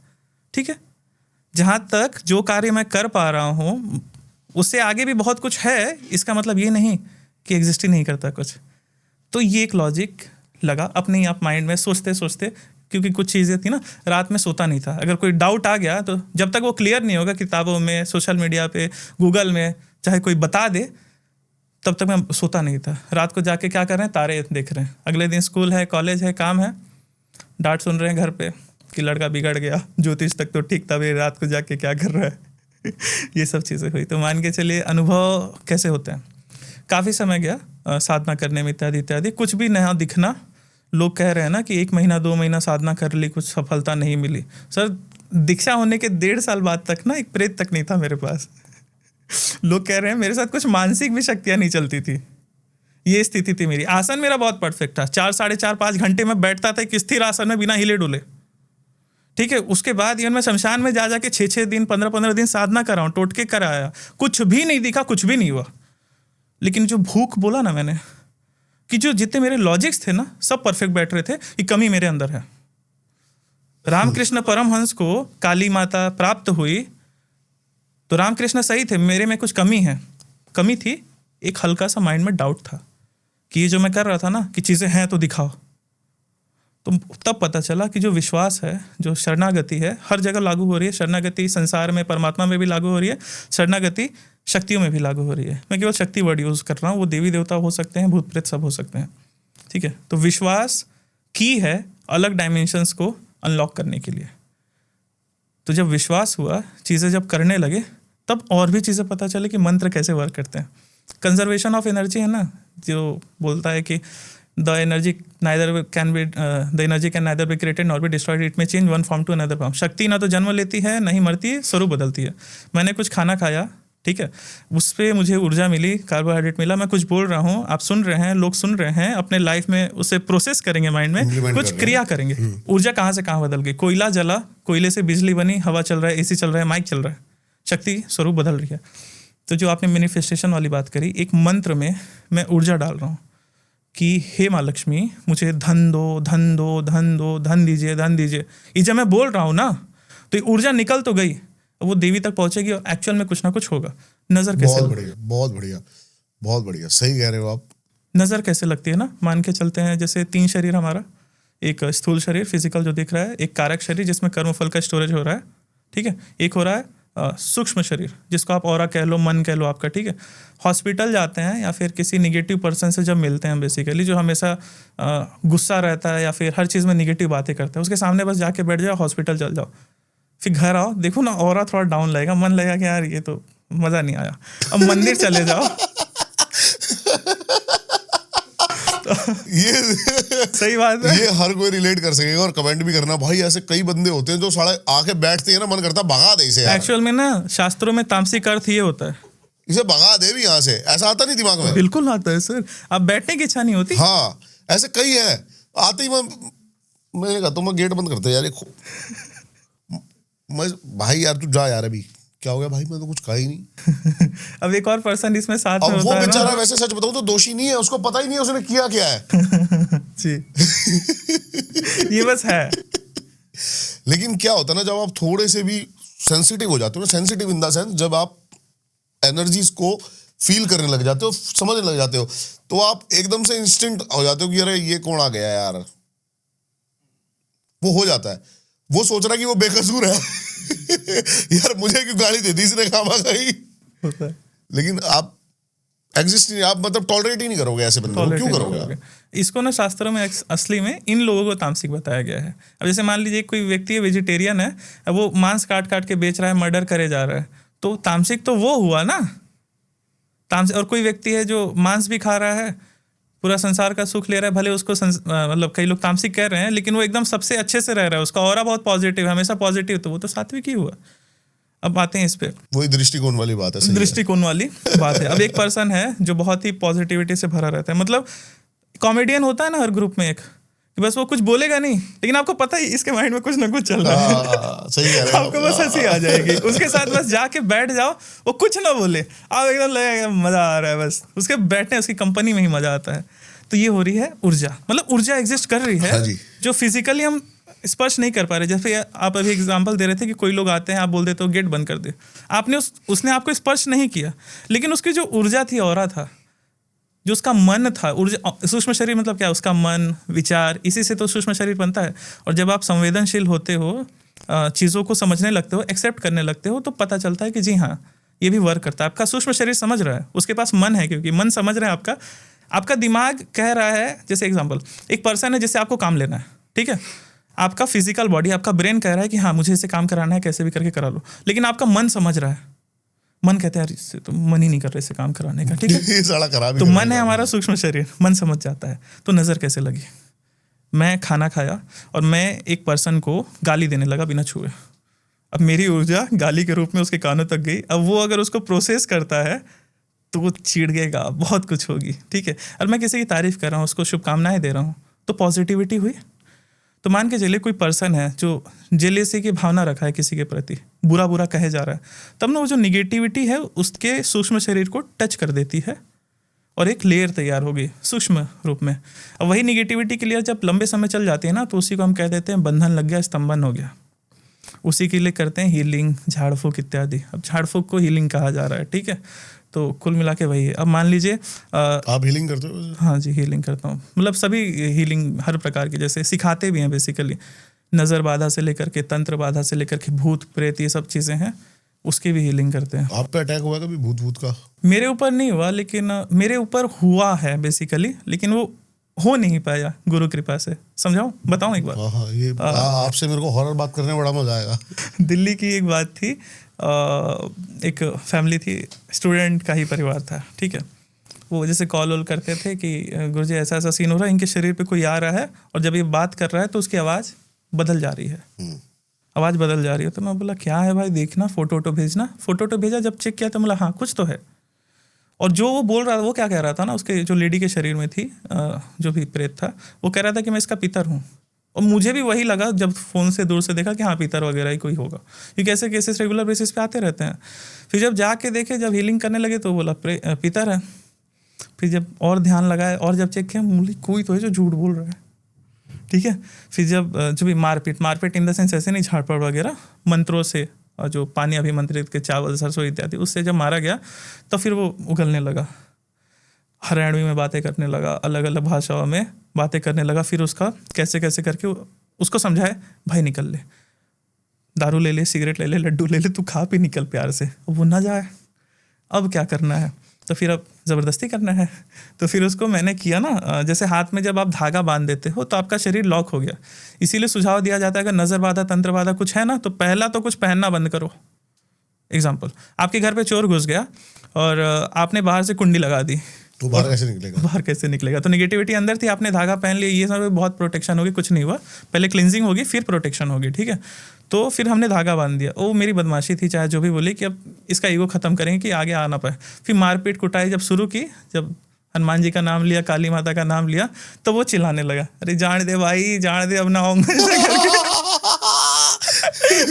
ठीक है। जहाँ तक जो कार्य मैं कर पा रहा हूँ उससे आगे भी बहुत कुछ है, इसका मतलब ये नहीं कि एग्जिस्ट ही नहीं करता कुछ। तो ये एक लॉजिक लगा अपने ही आप माइंड में सोचते सोचते, क्योंकि कुछ चीज़ें थी ना, रात में सोता नहीं था। अगर कोई डाउट आ गया तो जब तक वो क्लियर नहीं होगा किताबों में, सोशल मीडिया पे, गूगल में, चाहे कोई बता दे, तब तक मैं सोता नहीं था। रात को जाके क्या कर रहे हैं, तारे देख रहे हैं। अगले दिन स्कूल है, कॉलेज है, काम है, डांट सुन रहे हैं घर पे कि लड़का बिगड़ गया, ज्योतिष तक तो ठीक था, भाई रात को जाके क्या कर रहा है। ये सब चीज़ें हुई। तो मान के चलिए अनुभव कैसे होते हैं। काफ़ी समय गया साधना करने में, इत्यादि इत्यादि। कुछ भी नया दिखना, लोग कह रहे हैं ना कि 1 महीना 2 महीना साधना कर ली, कुछ सफलता नहीं मिली। सर दीक्षा होने के 1.5 साल बाद तक ना एक प्रेत तक नहीं था मेरे पास। लोग कह रहे हैं मेरे साथ कुछ मानसिक भी शक्तियाँ नहीं चलती थी। ये स्थिति थी मेरी। आसन मेरा बहुत परफेक्ट था, 4, 4.5, 5 घंटे में बैठता था एक स्थिर आसन में बिना हिले डुले, ठीक है। उसके बाद इवन मैं शमशान में जा जाके 6-6 दिन, 15-15 दिन साधना कर रहा हूँ, टोटके कराया, कुछ भी नहीं दिखा, कुछ भी नहीं हुआ। लेकिन जो भूख बोला ना मैंने, कि जो जितने मेरे लॉजिक्स थे ना सब परफेक्ट बैठ रहे थे, ये कमी मेरे अंदर है। रामकृष्ण परमहंस को काली माता प्राप्त हुई तो रामकृष्ण सही थे, मेरे में कुछ कमी है। कमी थी, एक हल्का सा माइंड में डाउट था कि ये जो मैं कर रहा था ना कि चीज़ें हैं तो दिखाओ। तो तब पता चला कि जो विश्वास है, जो शरणागति है, हर जगह लागू हो रही है। शरणागति संसार में, परमात्मा में भी लागू हो रही है, शरणागति शक्तियों में भी लागू हो रही है। मैं केवल शक्ति वर्ड यूज़ कर रहा हूँ, वो देवी देवता हो सकते हैं, भूत प्रेत सब हो सकते हैं, ठीक है। तो विश्वास की है अलग डायमेंशंस को अनलॉक करने के लिए। तो जब विश्वास हुआ, चीज़ें जब करने लगे, तब और भी चीज़ें पता चले कि मंत्र कैसे वर्क करते हैं। कंजर्वेशन ऑफ एनर्जी है ना, जो बोलता है कि the energy can neither be created nor be destroyed, it में change one form to another form. शक्ति ना तो जन्म लेती है, ना ही मरती है, स्वरूप बदलती है। मैंने कुछ खाना खाया, ठीक है, उस पर मुझे ऊर्जा मिली, कार्बोहाइड्रेट मिला। मैं कुछ बोल रहा हूँ, आप सुन रहे हैं, लोग सुन रहे हैं, अपने लाइफ में उसे प्रोसेस करेंगे, माइंड में कुछ क्रिया करेंगे। ऊर्जा कहाँ से कहाँ बदल गई। कोयला जला, कोयले से बिजली बनी, हवा चल रहा है, एसी चल रहा है, माइक चल रहा है, शक्ति स्वरूप बदल रही है। तो जो आपने मैनिफेस्टेशन वाली बात करी, एक मंत्र में मैं ऊर्जा डाल रहा हूँ कि हे माँ लक्ष्मी, मुझे धन दो, धन दो, धन दो, धन दीजिए, धन दीजिए। ये जब मैं बोल रहा हूँ ना, तो ये ऊर्जा निकल तो गई, वो देवी तक पहुंचेगी और एक्चुअल में कुछ ना कुछ होगा। नजर कैसे, बहुत बढ़िया, बहुत बढ़िया, बहुत बढ़िया, सही कह रहे हो आप। नजर कैसे लगती है ना, मान के चलते हैं जैसे 3 शरीर हमारा, एक स्थूल शरीर फिजिकल जो दिख रहा है, एक कारक शरीर जिसमें कर्मफल का स्टोरेज हो रहा है, ठीक है, एक हो रहा है सूक्ष्म शरीर जिसको आप ऑरा कह लो, मन कह लो आपका, ठीक है। हॉस्पिटल जाते हैं या फिर किसी निगेटिव पर्सन से जब मिलते हैं, बेसिकली जो हमेशा गुस्सा रहता है या फिर हर चीज़ में निगेटिव बातें करता है, उसके सामने बस जाके बैठ जाओ, हॉस्पिटल चल जाओ, फिर घर आओ, देखो ना ऑरा थोड़ा डाउन लगेगा, मन लगेगा कि यार ये तो मज़ा नहीं आया। अब मंदिर चले जाओ ये सही बात है, ये हर कोई रिलेट कर सकेगा और कमेंट भी करना। भाई ऐसे कई बंदे होते हैं जो साले आके बैठते हैं ना, मन करता भगा दे इसे यार। एक्चुअल में ना शास्त्रों में तामसिक अर्थ ये होता है, इसे भगा दे भी यहाँ से, ऐसा आता नहीं दिमाग में? बिल्कुल आता है सर, आप बैठने की इच्छा नहीं होती। हाँ, ऐसे कई है, आते ही मैंने कहा तो मैं गेट बंद करता यार, मैं भाई यार तू जा यार, अभी क्या हो गया भाई, मैं तो कुछ कहा ही नहीं। अब एक और पर्सन इसमें साथ में अब होता वो है बेचारा ना, वैसे सच बताऊं तो दोषी नहीं है, उसको पता ही नहीं है उसने किया क्या है। जी ये बस है। लेकिन क्या होता है ना, जब आप थोड़े से भी सेंसिटिव हो जाते हो ना, सेंसिटिव इन द सेंस जब आप एनर्जीज को फील करने लग जाते हो, समझने लग जाते हो, तो आप एकदम से इंस्टेंट हो जाते हो कि अरे ये कौन आ गया यार, वो हो जाता है। वो सोच रहा है कि वो बेकसूर है यार मुझे क्यों गाली दे दी इसने, खामा खाई होता है। लेकिन आप एग्जिस्ट नहीं, आप मतलब टॉलरेट ही नहीं करोगे ऐसे बंदे को, क्यों करोगे आप? इसको ना शास्त्रों में असली में इन लोगों को तामसिक बताया गया है। अब जैसे मान लीजिए कोई व्यक्ति है वेजिटेरियन है, अब वो मांस काट काट के बेच रहा है, मर्डर करे जा रहा है, तो तामसिक तो वो हुआ ना तामसिक। और कोई व्यक्ति है जो मांस भी खा रहा है पूरा संसार का सुख ले रहा है, भले उसको मतलब कई लोग तामसिक कह रहे हैं, लेकिन वो एकदम सबसे अच्छे से रह रहा है, उसका ऑरा बहुत पॉजिटिव है, हमेशा पॉजिटिव, तो वो तो सात्विक ही हुआ। अब आते हैं इस पे, वही दृष्टिकोण वाली बात है, सही है। दृष्टिकोण वाली बात है। अब एक पर्सन है जो बहुत ही पॉजिटिविटी से भरा रहता है, मतलब कॉमेडियन होता है ना हर ग्रुप में एक, कि बस वो कुछ बोलेगा नहीं, लेकिन आपको पता ही इसके माइंड में कुछ ना कुछ चल रहा है, सही कह रहे हो। आपको बस हंसी आ जाएगी, उसके साथ बस जाके बैठ जाओ, वो कुछ ना बोले, आप एकदम लगेगा मजा आ रहा है, बस उसके बैठने उसकी कंपनी में ही मजा आता है। तो ये हो रही है ऊर्जा, मतलब ऊर्जा एग्जिस्ट कर रही है, हाँ जी। जो फिजिकली हम स्पर्श नहीं कर पा रहे। जैसे आप अभी एग्जांपल दे रहे थे कि कोई लोग आते हैं, आप बोल देते हो गेट बंद कर दे, आपने उसने आपको स्पर्श नहीं किया, लेकिन उसकी जो ऊर्जा थी, ऑरा था, जो उसका मन था, ऊर्जा, सूक्ष्म शरीर मतलब क्या, उसका मन, विचार, इसी से तो सूक्ष्म शरीर बनता है। और जब आप संवेदनशील होते हो, चीज़ों को समझने लगते हो, एक्सेप्ट करने लगते हो, तो पता चलता है कि जी हाँ, ये भी वर्क करता है। आपका सूक्ष्म शरीर समझ रहा है, उसके पास मन है, क्योंकि मन समझ रहा है आपका दिमाग कह रहा है। जैसे एग्जाम्पल, एक पर्सन है जिससे आपको काम लेना है, ठीक है, आपका फिजिकल बॉडी, आपका ब्रेन कह रहा है कि हाँ मुझे इसे काम कराना है, कैसे भी करके करा लो, लेकिन आपका मन समझ रहा है, मन कहता है इससे तो मन ही नहीं कर रहा इसे काम कराने का, ठीक है। ये साला खराब ही तो कर मन रहा है हमारा सूक्ष्म शरीर, मन समझ जाता है। तो नज़र कैसे लगी, मैं खाना खाया और मैं एक पर्सन को गाली देने लगा बिना छुए, अब मेरी ऊर्जा गाली के रूप में उसके कानों तक गई। अब वो अगर उसको प्रोसेस करता है तो वो चिढ़ेगा, बहुत कुछ होगी, ठीक है। और मैं किसी की तारीफ कर रहा हूँ, उसको शुभकामनाएं दे रहा हूँ, तो पॉजिटिविटी हुई। तो मान के चलिए कोई पर्सन है जो जेलेसी की भावना रखा है किसी के प्रति, बुरा बुरा कहे जा रहा है, तब ना वो जो निगेटिविटी है उसके सूक्ष्म शरीर को टच कर देती है और एक लेयर तैयार हो गई सूक्ष्म रूप में। अब वही निगेटिविटी की लेयर जब लंबे समय चल जाती है ना, तो उसी को हम कह देते हैं बंधन लग गया, स्तंभन हो गया। उसी के लिए करते हैं हीलिंग, झाड़ फूक इत्यादि। अब झाड़ फूक को हीलिंग कहा जा रहा है, ठीक है। तो कुल मिला के वही है। अब मान लीजिए आप हीलिंग करते हो? हाँ जी, हीलिंग करता हूँ, मतलब सभी हीलिंग हर प्रकार की, जैसे सिखाते भी हैं बेसिकली, नज़र बाधा से लेकर के तंत्र बाधा से लेकर के भूत प्रेत, ये सब चीज़ें हैं, उसकी भी हीलिंग करते हैं। आप पे अटैक हुआ कभी भूत का? मेरे ऊपर नहीं हुआ, लेकिन मेरे ऊपर हुआ है बेसिकली, लेकिन वो हो नहीं पाया गुरु कृपा से। समझाऊं, बताऊं एक बार? हाँ, ये आपसे मेरे को हॉरर बात करने में बड़ा मजा आएगा। दिल्ली की एक बात थी, एक फैमिली थी, स्टूडेंट का ही परिवार था, ठीक है। वो जैसे कॉल वॉल करते थे कि गुरुजी ऐसा ऐसा सीन हो रहा है, इनके शरीर पे कोई आ रहा है, और जब ये बात कर रहा है तो उसकी आवाज़ बदल जा रही है, आवाज़ बदल जा रही है। तो मैं बोला क्या है भाई, देखना, फोटो भेजना। फोटो भेजा, जब चेक किया तो बोला हाँ कुछ तो है। और जो वो बोल रहा था, वो क्या कह रहा था ना, उसके जो लेडी के शरीर में थी, जो भी प्रेत था, वो कह रहा था कि मैं इसका पितर हूँ। और मुझे भी वही लगा जब फ़ोन से दूर से देखा कि हाँ पितर वगैरह ही कोई होगा, क्योंकि ऐसे केसेस रेगुलर बेसिस पे आते रहते हैं। फिर जब जाके देखे, जब हीलिंग करने लगे तो बोला पितर है। फिर जब और ध्यान लगाए और जब चेक किया, बोली कोई तो है जो झूठ बोल रहा है, ठीक है। फिर जब जो भी मारपीट इन द सेंस ऐसे नहीं, झाड़पड़ वगैरह, मंत्रों से, और जो पानी अभिमंत्रित के चावल सरसों इत्यादि, उससे जब मारा गया तो फिर वो उगलने लगा, हरियाणवी में बातें करने लगा, अलग अलग भाषाओं में बातें करने लगा। फिर उसका कैसे कैसे करके उसको समझाए, भाई निकल ले, दारू ले ले, सिगरेट ले ले, लड्डू ले ले, तू खा पी निकल प्यार से। वो ना जाए, अब क्या करना है, तो फिर अब ज़बरदस्ती करना है। तो फिर उसको मैंने किया ना, जैसे हाथ में जब आप धागा बांध देते हो तो आपका शरीर लॉक हो गया, इसीलिए सुझाव दिया जाता है अगर नज़र बाधा, तंत्र बाधा कुछ है ना, तो पहला तो कुछ पहनना बंद करो। एग्जाम्पल, आपके घर पे चोर घुस गया और आपने बाहर से कुंडी लगा दी, तो बाहर कैसे निकलेगा? बाहर कैसे निकलेगा? तो नेगेटिविटी अंदर थी, आपने धागा पहन लिया, ये सब बहुत प्रोटेक्शन होगी, कुछ नहीं हुआ, पहले क्लिनजिंग होगी फिर प्रोटेक्शन होगी, ठीक है। तो फिर हमने धागा बांध दिया। वो मेरी बदमाशी थी, चाहे जो भी बोले, कि अब इसका ईगो खत्म करेंगे कि आगे आ ना पाए। फिर मारपीट कुटाई जब शुरू की, जब हनुमान जी का नाम लिया, काली माता का नाम लिया, तो वो चिल्लाने लगा, अरे जान दे भाई, जान दे, अब ना आऊंगा।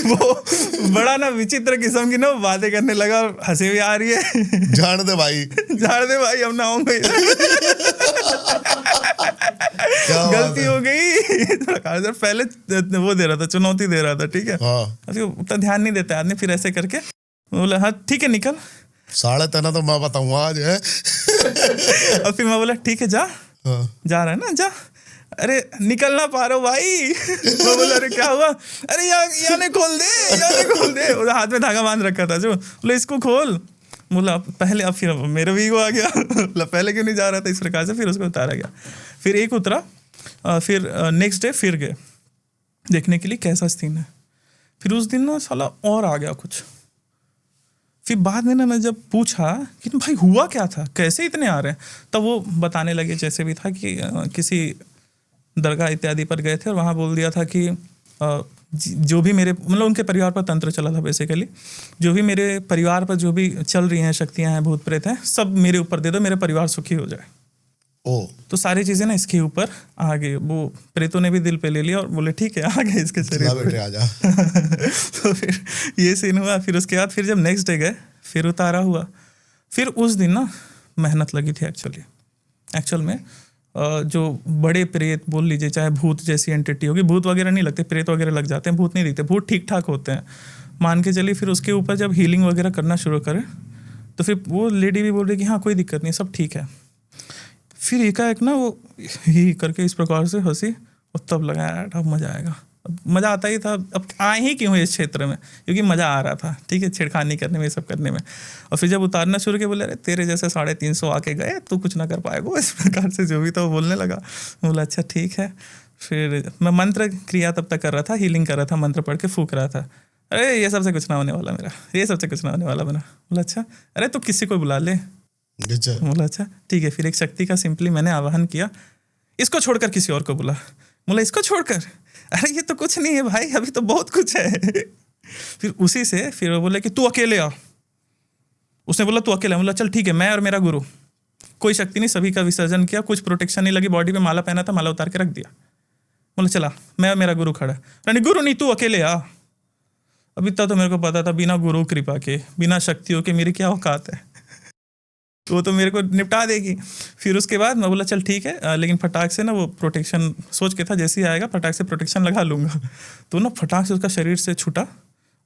वो बड़ा ना विचित्र किस्म की ना बातें करने लगा, और हंसी भी आ रही है। जान दे भाई, जान दे भाई, अब ना आऊंगा। गलती हो गई। थोड़ा पहले वो दे रहा था, चुनौती दे रहा था, ठीक है। उतना ध्यान नहीं देता आदमी। फिर ऐसे करके बोला हाँ ठीक है निकल, 3:30 तो मैं बताऊंगा आज है। और फिर मैं बोला ठीक है जा, जा रहा है ना, जा। अरे निकल ना पा रहा हूँ भाई। वो बोला अरे क्या हुआ? अरे याने खोल दे, याने खोल दे। हाथ में धागा बांध रखा था जो, बोला इसको खोल। बोला पहले, अब फिर मेरा भी ईगो आ गया, बोला पहले क्यों नहीं जा रहा था, इस प्रकार से फिर उसको उतारा गया। फिर एक उतरा, फिर नेक्स्ट डे फिर गए देखने के लिए कैसा सीन है। फिर उस दिन ना साला और आ गया कुछ, फिर बाद में ना मैं जब पूछा कि भाई हुआ क्या था, कैसे इतने आ रहे हैं, तब वो बताने लगे जैसे भी था कि किसी दरगाह इत्यादि पर गए थे और वहाँ बोल दिया था कि जो भी मेरे मतलब उनके परिवार पर तंत्र चला था बेसिकली, जो भी मेरे परिवार पर जो भी चल रही हैं शक्तियाँ हैं, भूत प्रेत हैं, सब मेरे ऊपर दे दो, मेरा परिवार सुखी हो जाए। ओ तो सारी चीज़ें ना इसके ऊपर आ गई। वो प्रेतों ने भी दिल पे ले लिया और बोले ठीक है आ गए इसके शरीर पे। बेटे आजा। तो फिर ये सीन हुआ। फिर उसके बाद फिर जब नेक्स्ट डे गए फिर उतारा हुआ। फिर उस दिन ना मेहनत लगी थी एक्चुअल में जो बड़े प्रेत बोल लीजिए, चाहे भूत जैसी एंटिटी होगी, भूत वगैरह नहीं लगते, प्रेत वगैरह लग जाते हैं, भूत नहीं दिखते, भूत ठीक ठाक होते हैं मान के चलिए। फिर उसके ऊपर जब हीलिंग वगैरह करना शुरू करें तो फिर वो लेडी भी बोल रही कि हाँ कोई दिक्कत नहीं, सब ठीक है। फिर एकाएक ना वो ही करके इस प्रकार से हंसी और तब लगा यार अब मज़ा आएगा। अब मज़ा आता ही था, अब आए ही क्यों इस क्षेत्र में, क्योंकि मज़ा आ रहा था, ठीक है, छेड़खानी करने में, ये सब करने में। और फिर जब उतारना शुरू किया बोले अरे तेरे जैसे 350 आके गए, तू कुछ ना कर पाएगा, इस प्रकार से जो भी था वो बोलने लगा। बोला अच्छा ठीक है। फिर मैं मंत्र क्रिया तब तक कर रहा था, हीलिंग कर रहा था, मंत्र पढ़ के फूक रहा था। अरे ये सबसे कुछ ना होने वाला मेरा, ये सबसे कुछ ना होने वाला मेरा। बोला अच्छा, अरे तो किसी को बुला ले। बोला अच्छा ठीक है। फिर एक शक्ति का सिंपली मैंने आवाहन किया, इसको छोड़कर किसी और को बुला। बोला इसको छोड़कर, अरे ये तो कुछ नहीं है भाई, अभी तो बहुत कुछ है। फिर उसी से फिर वो बोले कि तू अकेले आ। उसने बोला तू अकेले। बोला चल ठीक है, मैं और मेरा गुरु, कोई शक्ति नहीं, सभी का विसर्जन किया, कुछ प्रोटेक्शन नहीं लगी, बॉडी पे माला पहना था, माला उतार के रख दिया। बोला चला, मैं और मेरा गुरु खड़ा। नहीं गुरु नहीं, तू अकेले आ। अभी तक तो मेरे को पता था बिना गुरु कृपा के, बिना शक्तियों के मेरी क्या औकात है, वो तो मेरे को निपटा देगी। फिर उसके बाद मैं बोला चल ठीक है, लेकिन फटाक से ना वो प्रोटेक्शन सोच के था, जैसे ही आएगा फटाक से प्रोटेक्शन लगा लूँगा। तो ना फटाक से उसका शरीर से छूटा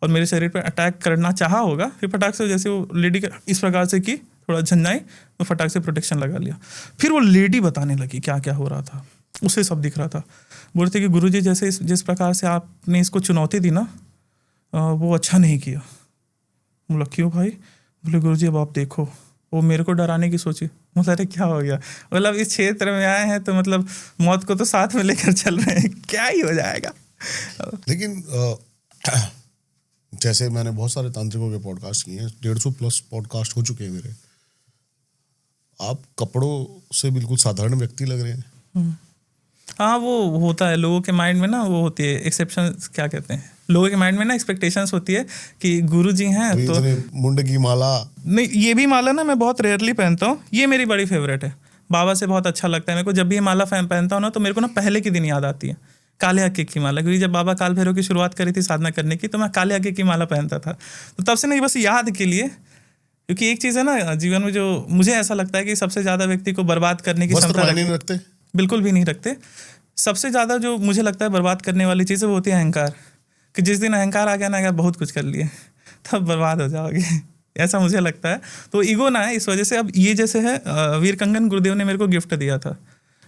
और मेरे शरीर पर अटैक करना चाहा होगा। फिर फटाक से जैसे वो लेडी इस प्रकार से की, थोड़ा झंझाई, तो फटाक से प्रोटेक्शन लगा लिया। फिर वो लेडी बताने लगी क्या क्या हो रहा था, उसे सब दिख रहा था। बोलते कि गुरुजी जैसे जिस प्रकार से आपने इसको चुनौती दी ना, वो अच्छा नहीं किया। बोला क्यों भाई? बोले गुरुजी अब आप देखो, वो मेरे को डराने की सोची। मतलब अरे क्या हो गया? मतलब इस क्षेत्र में आए हैं तो मतलब मौत को तो साथ में लेकर चल रहे हैं, क्या ही हो जाएगा। लेकिन जैसे मैंने बहुत सारे तांत्रिकों के पॉडकास्ट किए हैं, 150+ पॉडकास्ट हो चुके हैं मेरे। आप कपड़ों से बिल्कुल साधारण व्यक्ति लग रहे हैं। हाँ वो होता है लोगों के माइंड में ना, वो होती है एक्सेप्शन, क्या कहते हैं, लोगों के माइंड में ना एक्सपेक्टेशंस होती है कि गुरुजी हैं तो मुंड की माला। नहीं, ये भी माला ना मैं बहुत रेयरली पहनता हूँ, ये मेरी बड़ी फेवरेट है, बाबा से बहुत अच्छा लगता है मेरे को। जब भी ये माला पहनता हूँ ना तो मेरे को ना पहले के दिन याद आती है, काले हक्के की माला, क्योंकि जब बाबा काल भैरव की शुरुआत करी थी साधना करने की तो मैं काले हक्के की माला पहनता था। तो तब से नहीं, बस याद के लिए, क्योंकि एक चीज़ है ना जीवन में जो मुझे ऐसा लगता है कि सबसे ज़्यादा व्यक्ति को बर्बाद करने की क्षमता रखते, बिल्कुल भी नहीं रखते। सबसे ज़्यादा जो मुझे लगता है बर्बाद करने वाली चीज़ है वो होती है अहंकार, कि जिस दिन अहंकार आ गया ना, अगर बहुत कुछ कर लिए तब बर्बाद हो जाओगे, ऐसा मुझे लगता है। तो ईगो ना है, इस वजह से। अब ये जैसे है वीर कंगन गुरुदेव ने मेरे को गिफ्ट दिया था,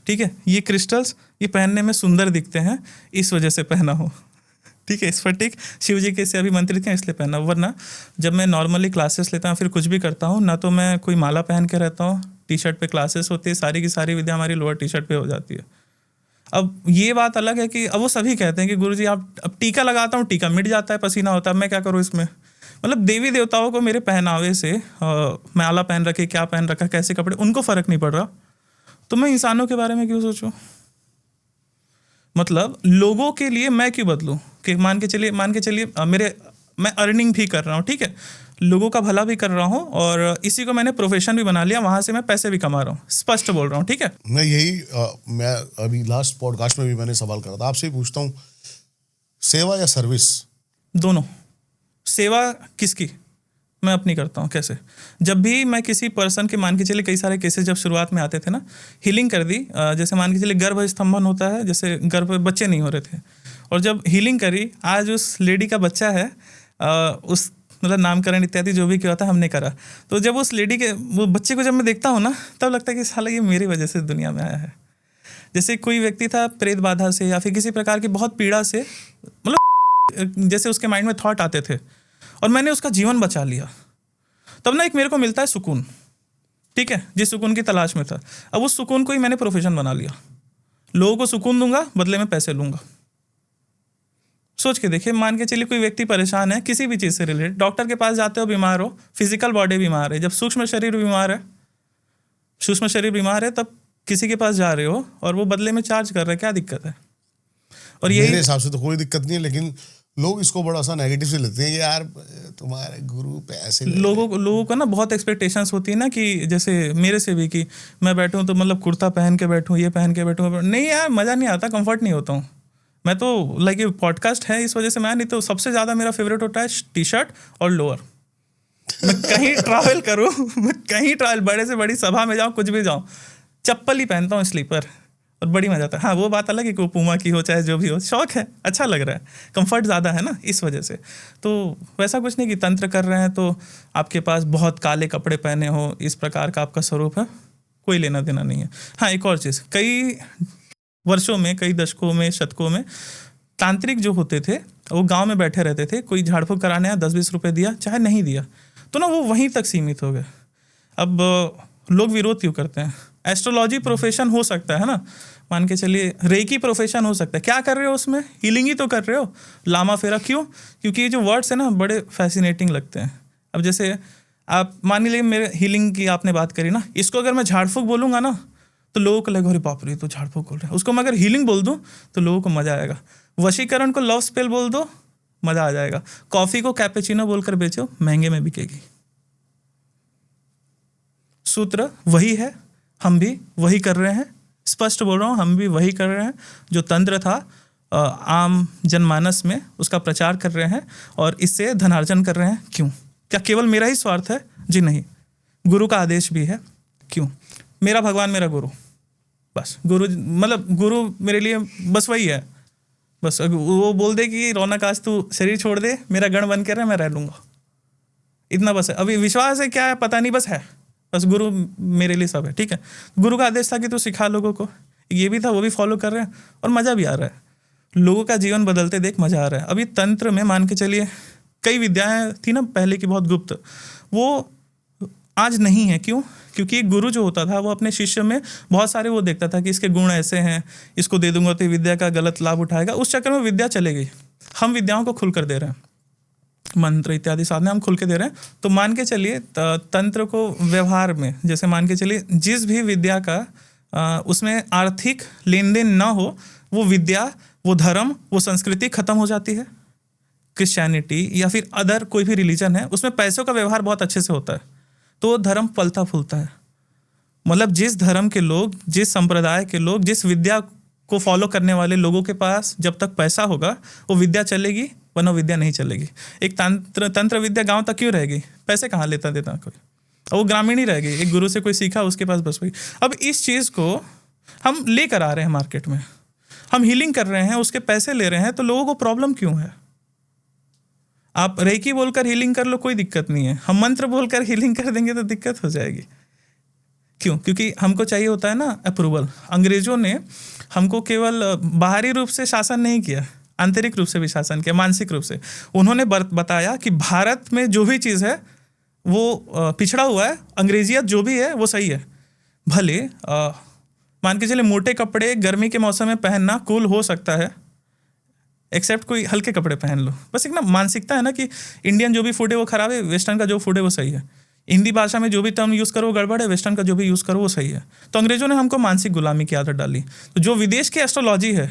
ठीक है, ये क्रिस्टल्स ये पहनने में सुंदर दिखते हैं, इस वजह से पहना हो, ठीक है। स्फटिक शिव जी के से अभिमंत्रित हैं इसलिए पहना, वरना जब मैं नॉर्मली क्लासेस लेता हूँ फिर कुछ भी करता हूँ ना, तो मैं कोई माला पहन के रहता हूँ, टी शर्ट पे क्लासेस होती है, सारी की सारी विद्या हमारी लोअर टी शर्ट पे हो जाती है। अब ये बात अलग है कि अब वो सभी कहते हैं कि गुरुजी आप, अब टीका लगाता हूँ, टीका मिट जाता है, पसीना होता है, मैं क्या करूँ इसमें। मतलब देवी देवताओं को मेरे पहनावे से, माला पहन रखे, क्या पहन रखा, कैसे कपड़े, उनको फ़र्क नहीं पड़ रहा, तो मैं इंसानों के बारे में क्यों सोचूं? मतलब लोगों के लिए मैं क्यों बदलूं? कि मान के चलिए मैं अर्निंग भी कर रहा हूँ, ठीक है, लोगों का भला भी कर रहा हूँ, और इसी को मैंने प्रोफेशन भी बना लिया, वहाँ से मैं पैसे भी कमा रहा हूँ, स्पष्ट बोल रहा हूँ, ठीक है। मैं यही मैं अभी लास्ट पॉडकास्ट में भी मैंने सवाल करा था, आपसे ही पूछता हूँ, सेवा या सर्विस? दोनों। सेवा किसकी? मैं अपनी करता हूँ। कैसे? जब भी मैं किसी पर्सन के, मान के चलिए कई सारे केसेस जब शुरुआत में आते थे ना, हीलिंग कर दी, जैसे मान के चलिए गर्भ स्तंभन होता है, जैसे गर्भ बच्चे नहीं हो रहे थे, और जब हीलिंग करी, आज उस लेडी का बच्चा है, उस मतलब नामकरण इत्यादि जो भी क्या होता है हमने करा, तो जब उस लेडी के वो बच्चे को जब मैं देखता हूँ ना, तब लगता है कि साला ये मेरी वजह से दुनिया में आया है। जैसे कोई व्यक्ति था प्रेत बाधा से या फिर किसी प्रकार की बहुत पीड़ा से, मतलब जैसे उसके माइंड में थॉट आते थे और मैंने उसका जीवन बचा लिया, तब ना एक मेरे को मिलता है सुकून, ठीक है, जिस सुकून की तलाश में था। अब उस सुकून को ही मैंने प्रोफेशन बना लिया, लोगों को सुकून दूंगा, बदले में पैसे लूंगा, सोच के देखिए, मान के चलिए कोई व्यक्ति परेशान है किसी भी चीज़ से रिलेटेड, डॉक्टर के पास जाते हो, बीमार हो, फिजिकल बॉडी बीमार है, जब सूक्ष्म शरीर बीमार है तब किसी के पास जा रहे हो और वो बदले में चार्ज कर रहे हैं, क्या दिक्कत है? और मेरे यही हिसाब से तो कोई दिक्कत नहीं है, लेकिन लोग इसको बड़ा सा नेगेटिव से लेते हैं कि यार तुम्हारे गुरु पे ऐसे लोगों को ना बहुत एक्सपेक्टेशंस होती है ना, कि जैसे मेरे से भी, कि मैं बैठूं तो मतलब कुर्ता पहन के बैठूं, ये पहन के बैठूं, नहीं यार मज़ा नहीं आता, कंफर्ट नहीं होता हूँ मैं तो। लाइक ये पॉडकास्ट है इस वजह से मैं, नहीं तो सबसे ज़्यादा मेरा फेवरेट होता है टी शर्ट और लोअर। मैं कहीं ट्रैवल करूँ, मैं कहीं ट्रैवल, बड़े से बड़ी सभा में जाऊँ, कुछ भी जाऊँ, चप्पल ही पहनता हूँ, स्लीपर, और बड़ी मजा आता है। हाँ, वो बात अलग है कि वो पूमा की हो चाहे जो भी हो, शौक है, अच्छा लग रहा है, कंफर्ट ज़्यादा है ना, इस वजह से। तो वैसा कुछ नहीं कि तंत्र कर रहे हैं तो आपके पास बहुत काले कपड़े पहने हो, इस प्रकार का आपका स्वरूप है, कोई लेना देना नहीं है। हाँ, एक और चीज़, कई वर्षों में, कई दशकों में, शतकों में तांत्रिक जो होते थे वो गांव में बैठे रहते थे, कोई झाड़ फूक कराने आया, 10-20 रुपए दिया, चाहे नहीं दिया, तो ना वो वहीं तक सीमित हो गए। अब लोग विरोध क्यों करते हैं? एस्ट्रोलॉजी प्रोफेशन हो सकता है ना, मान के चलिए रेकी प्रोफेशन हो सकता है, क्या कर रहे हो उसमें? हीलिंग ही तो कर रहे हो, लामा फेरा। क्यों? क्योंकि ये जो वर्ड्स है ना बड़े फैसिनेटिंग लगते हैं। अब जैसे आप मान लीजिए मेरे हीलिंग की आपने बात करी ना, इसको अगर मैं झाड़ फूक बोलूँगा ना तो लोगों को लगेगा अरे बाप रे तो झाड़ फूक बोल रहे हैं, उसको मैं अगर हीलिंग बोल दूँ तो लोगों को मज़ा आएगा। वशीकरण को लव स्पेल बोल दो, मज़ा आ जाएगा। कॉफ़ी को कैपेचिनो बोलकर बेचो, महंगे में बिकेगी। सूत्र वही है, हम भी वही कर रहे हैं, स्पष्ट बोल रहा हूँ, हम भी वही कर रहे हैं। जो तंत्र था आम जनमानस में, उसका प्रचार कर रहे हैं और इससे धनार्जन कर रहे हैं। क्यों? क्या केवल मेरा ही स्वार्थ है? जी नहीं, गुरु का आदेश भी है। क्यों? मेरा भगवान मेरा गुरु, बस गुरु, मतलब गुरु मेरे लिए बस वही है। बस वो बोल दे कि रौनक आज तू शरीर छोड़ दे, मेरा गण बन के रहे, मैं रह लूँगा, इतना बस है। अभी विश्वास है क्या है पता नहीं, बस है, बस गुरु मेरे लिए सब है। ठीक है, गुरु का आदेश था कि तू सिखा लोगों को, ये भी था, वो भी फॉलो कर रहे हैं और मज़ा भी आ रहा है, लोगों का जीवन बदलते देख मज़ा आ रहा है। अभी तंत्र में मान के चलिए कई विद्याएं थी ना पहले की बहुत गुप्त, वो आज नहीं है। क्यों? क्योंकि एक गुरु जो होता था वो अपने शिष्य में बहुत सारे वो देखता था कि इसके गुण ऐसे हैं, इसको दे दूंगा तो विद्या का गलत लाभ उठाएगा, उस चक्कर में विद्या चले गई। हम विद्याओं को खुल कर दे रहे हैं, मंत्र इत्यादि साधना हम खुल के दे रहे हैं। तो मान के चलिए तंत्र को व्यवहार में, जैसे मान के चलिए जिस भी विद्या का उसमें आर्थिक लेन देन ना हो, वो विद्या, वो धर्म, वो संस्कृति खत्म हो जाती है। क्रिश्चियनिटी या फिर अदर कोई भी रिलीजन है, उसमें पैसों का व्यवहार बहुत अच्छे से होता है, तो धर्म पलता फूलता है। मतलब जिस धर्म के लोग, जिस संप्रदाय के लोग, जिस विद्या को फॉलो करने वाले लोगों के पास जब तक पैसा होगा वो विद्या चलेगी, वरना विद्या नहीं चलेगी। एक तंत्र विद्या गांव तक क्यों रहेगी? पैसे कहाँ लेता देता कोई, और वो ग्रामीण ही रहेगी। एक गुरु से कोई सीखा, उसके पास बस वही। अब इस चीज़ को हम लेकर आ रहे हैं मार्केट में, हम हीलिंग कर रहे हैं, उसके पैसे ले रहे हैं, तो लोगों को प्रॉब्लम क्यों है? आप रेकी बोलकर हीलिंग कर लो, कोई दिक्कत नहीं है, हम मंत्र बोलकर हीलिंग कर देंगे तो दिक्कत हो जाएगी। क्यों? क्योंकि हमको चाहिए होता है ना अप्रूवल। अंग्रेजों ने हमको केवल बाहरी रूप से शासन नहीं किया, आंतरिक रूप से भी शासन किया, मानसिक रूप से। उन्होंने बताया कि भारत में जो भी चीज़ है वो पिछड़ा हुआ है, अंग्रेजियत जो भी है वो सही है। भले मान के चले मोटे कपड़े गर्मी के मौसम में पहनना कूल हो सकता है, एक्सेप्ट कोई हल्के कपड़े पहन लो। बस एक ना मानसिकता है ना कि इंडियन जो भी फूड है वो खराब है, वेस्टर्न का जो फूड है वो सही है। हिंदी भाषा में जो भी टर्म यूज़ करो वो गड़बड़ है, वेस्टर्न का जो भी यूज़ करो वो सही है। तो अंग्रेजों ने हमको मानसिक गुलामी की आदत डाली। तो जो विदेश की एस्ट्रोलॉजी है,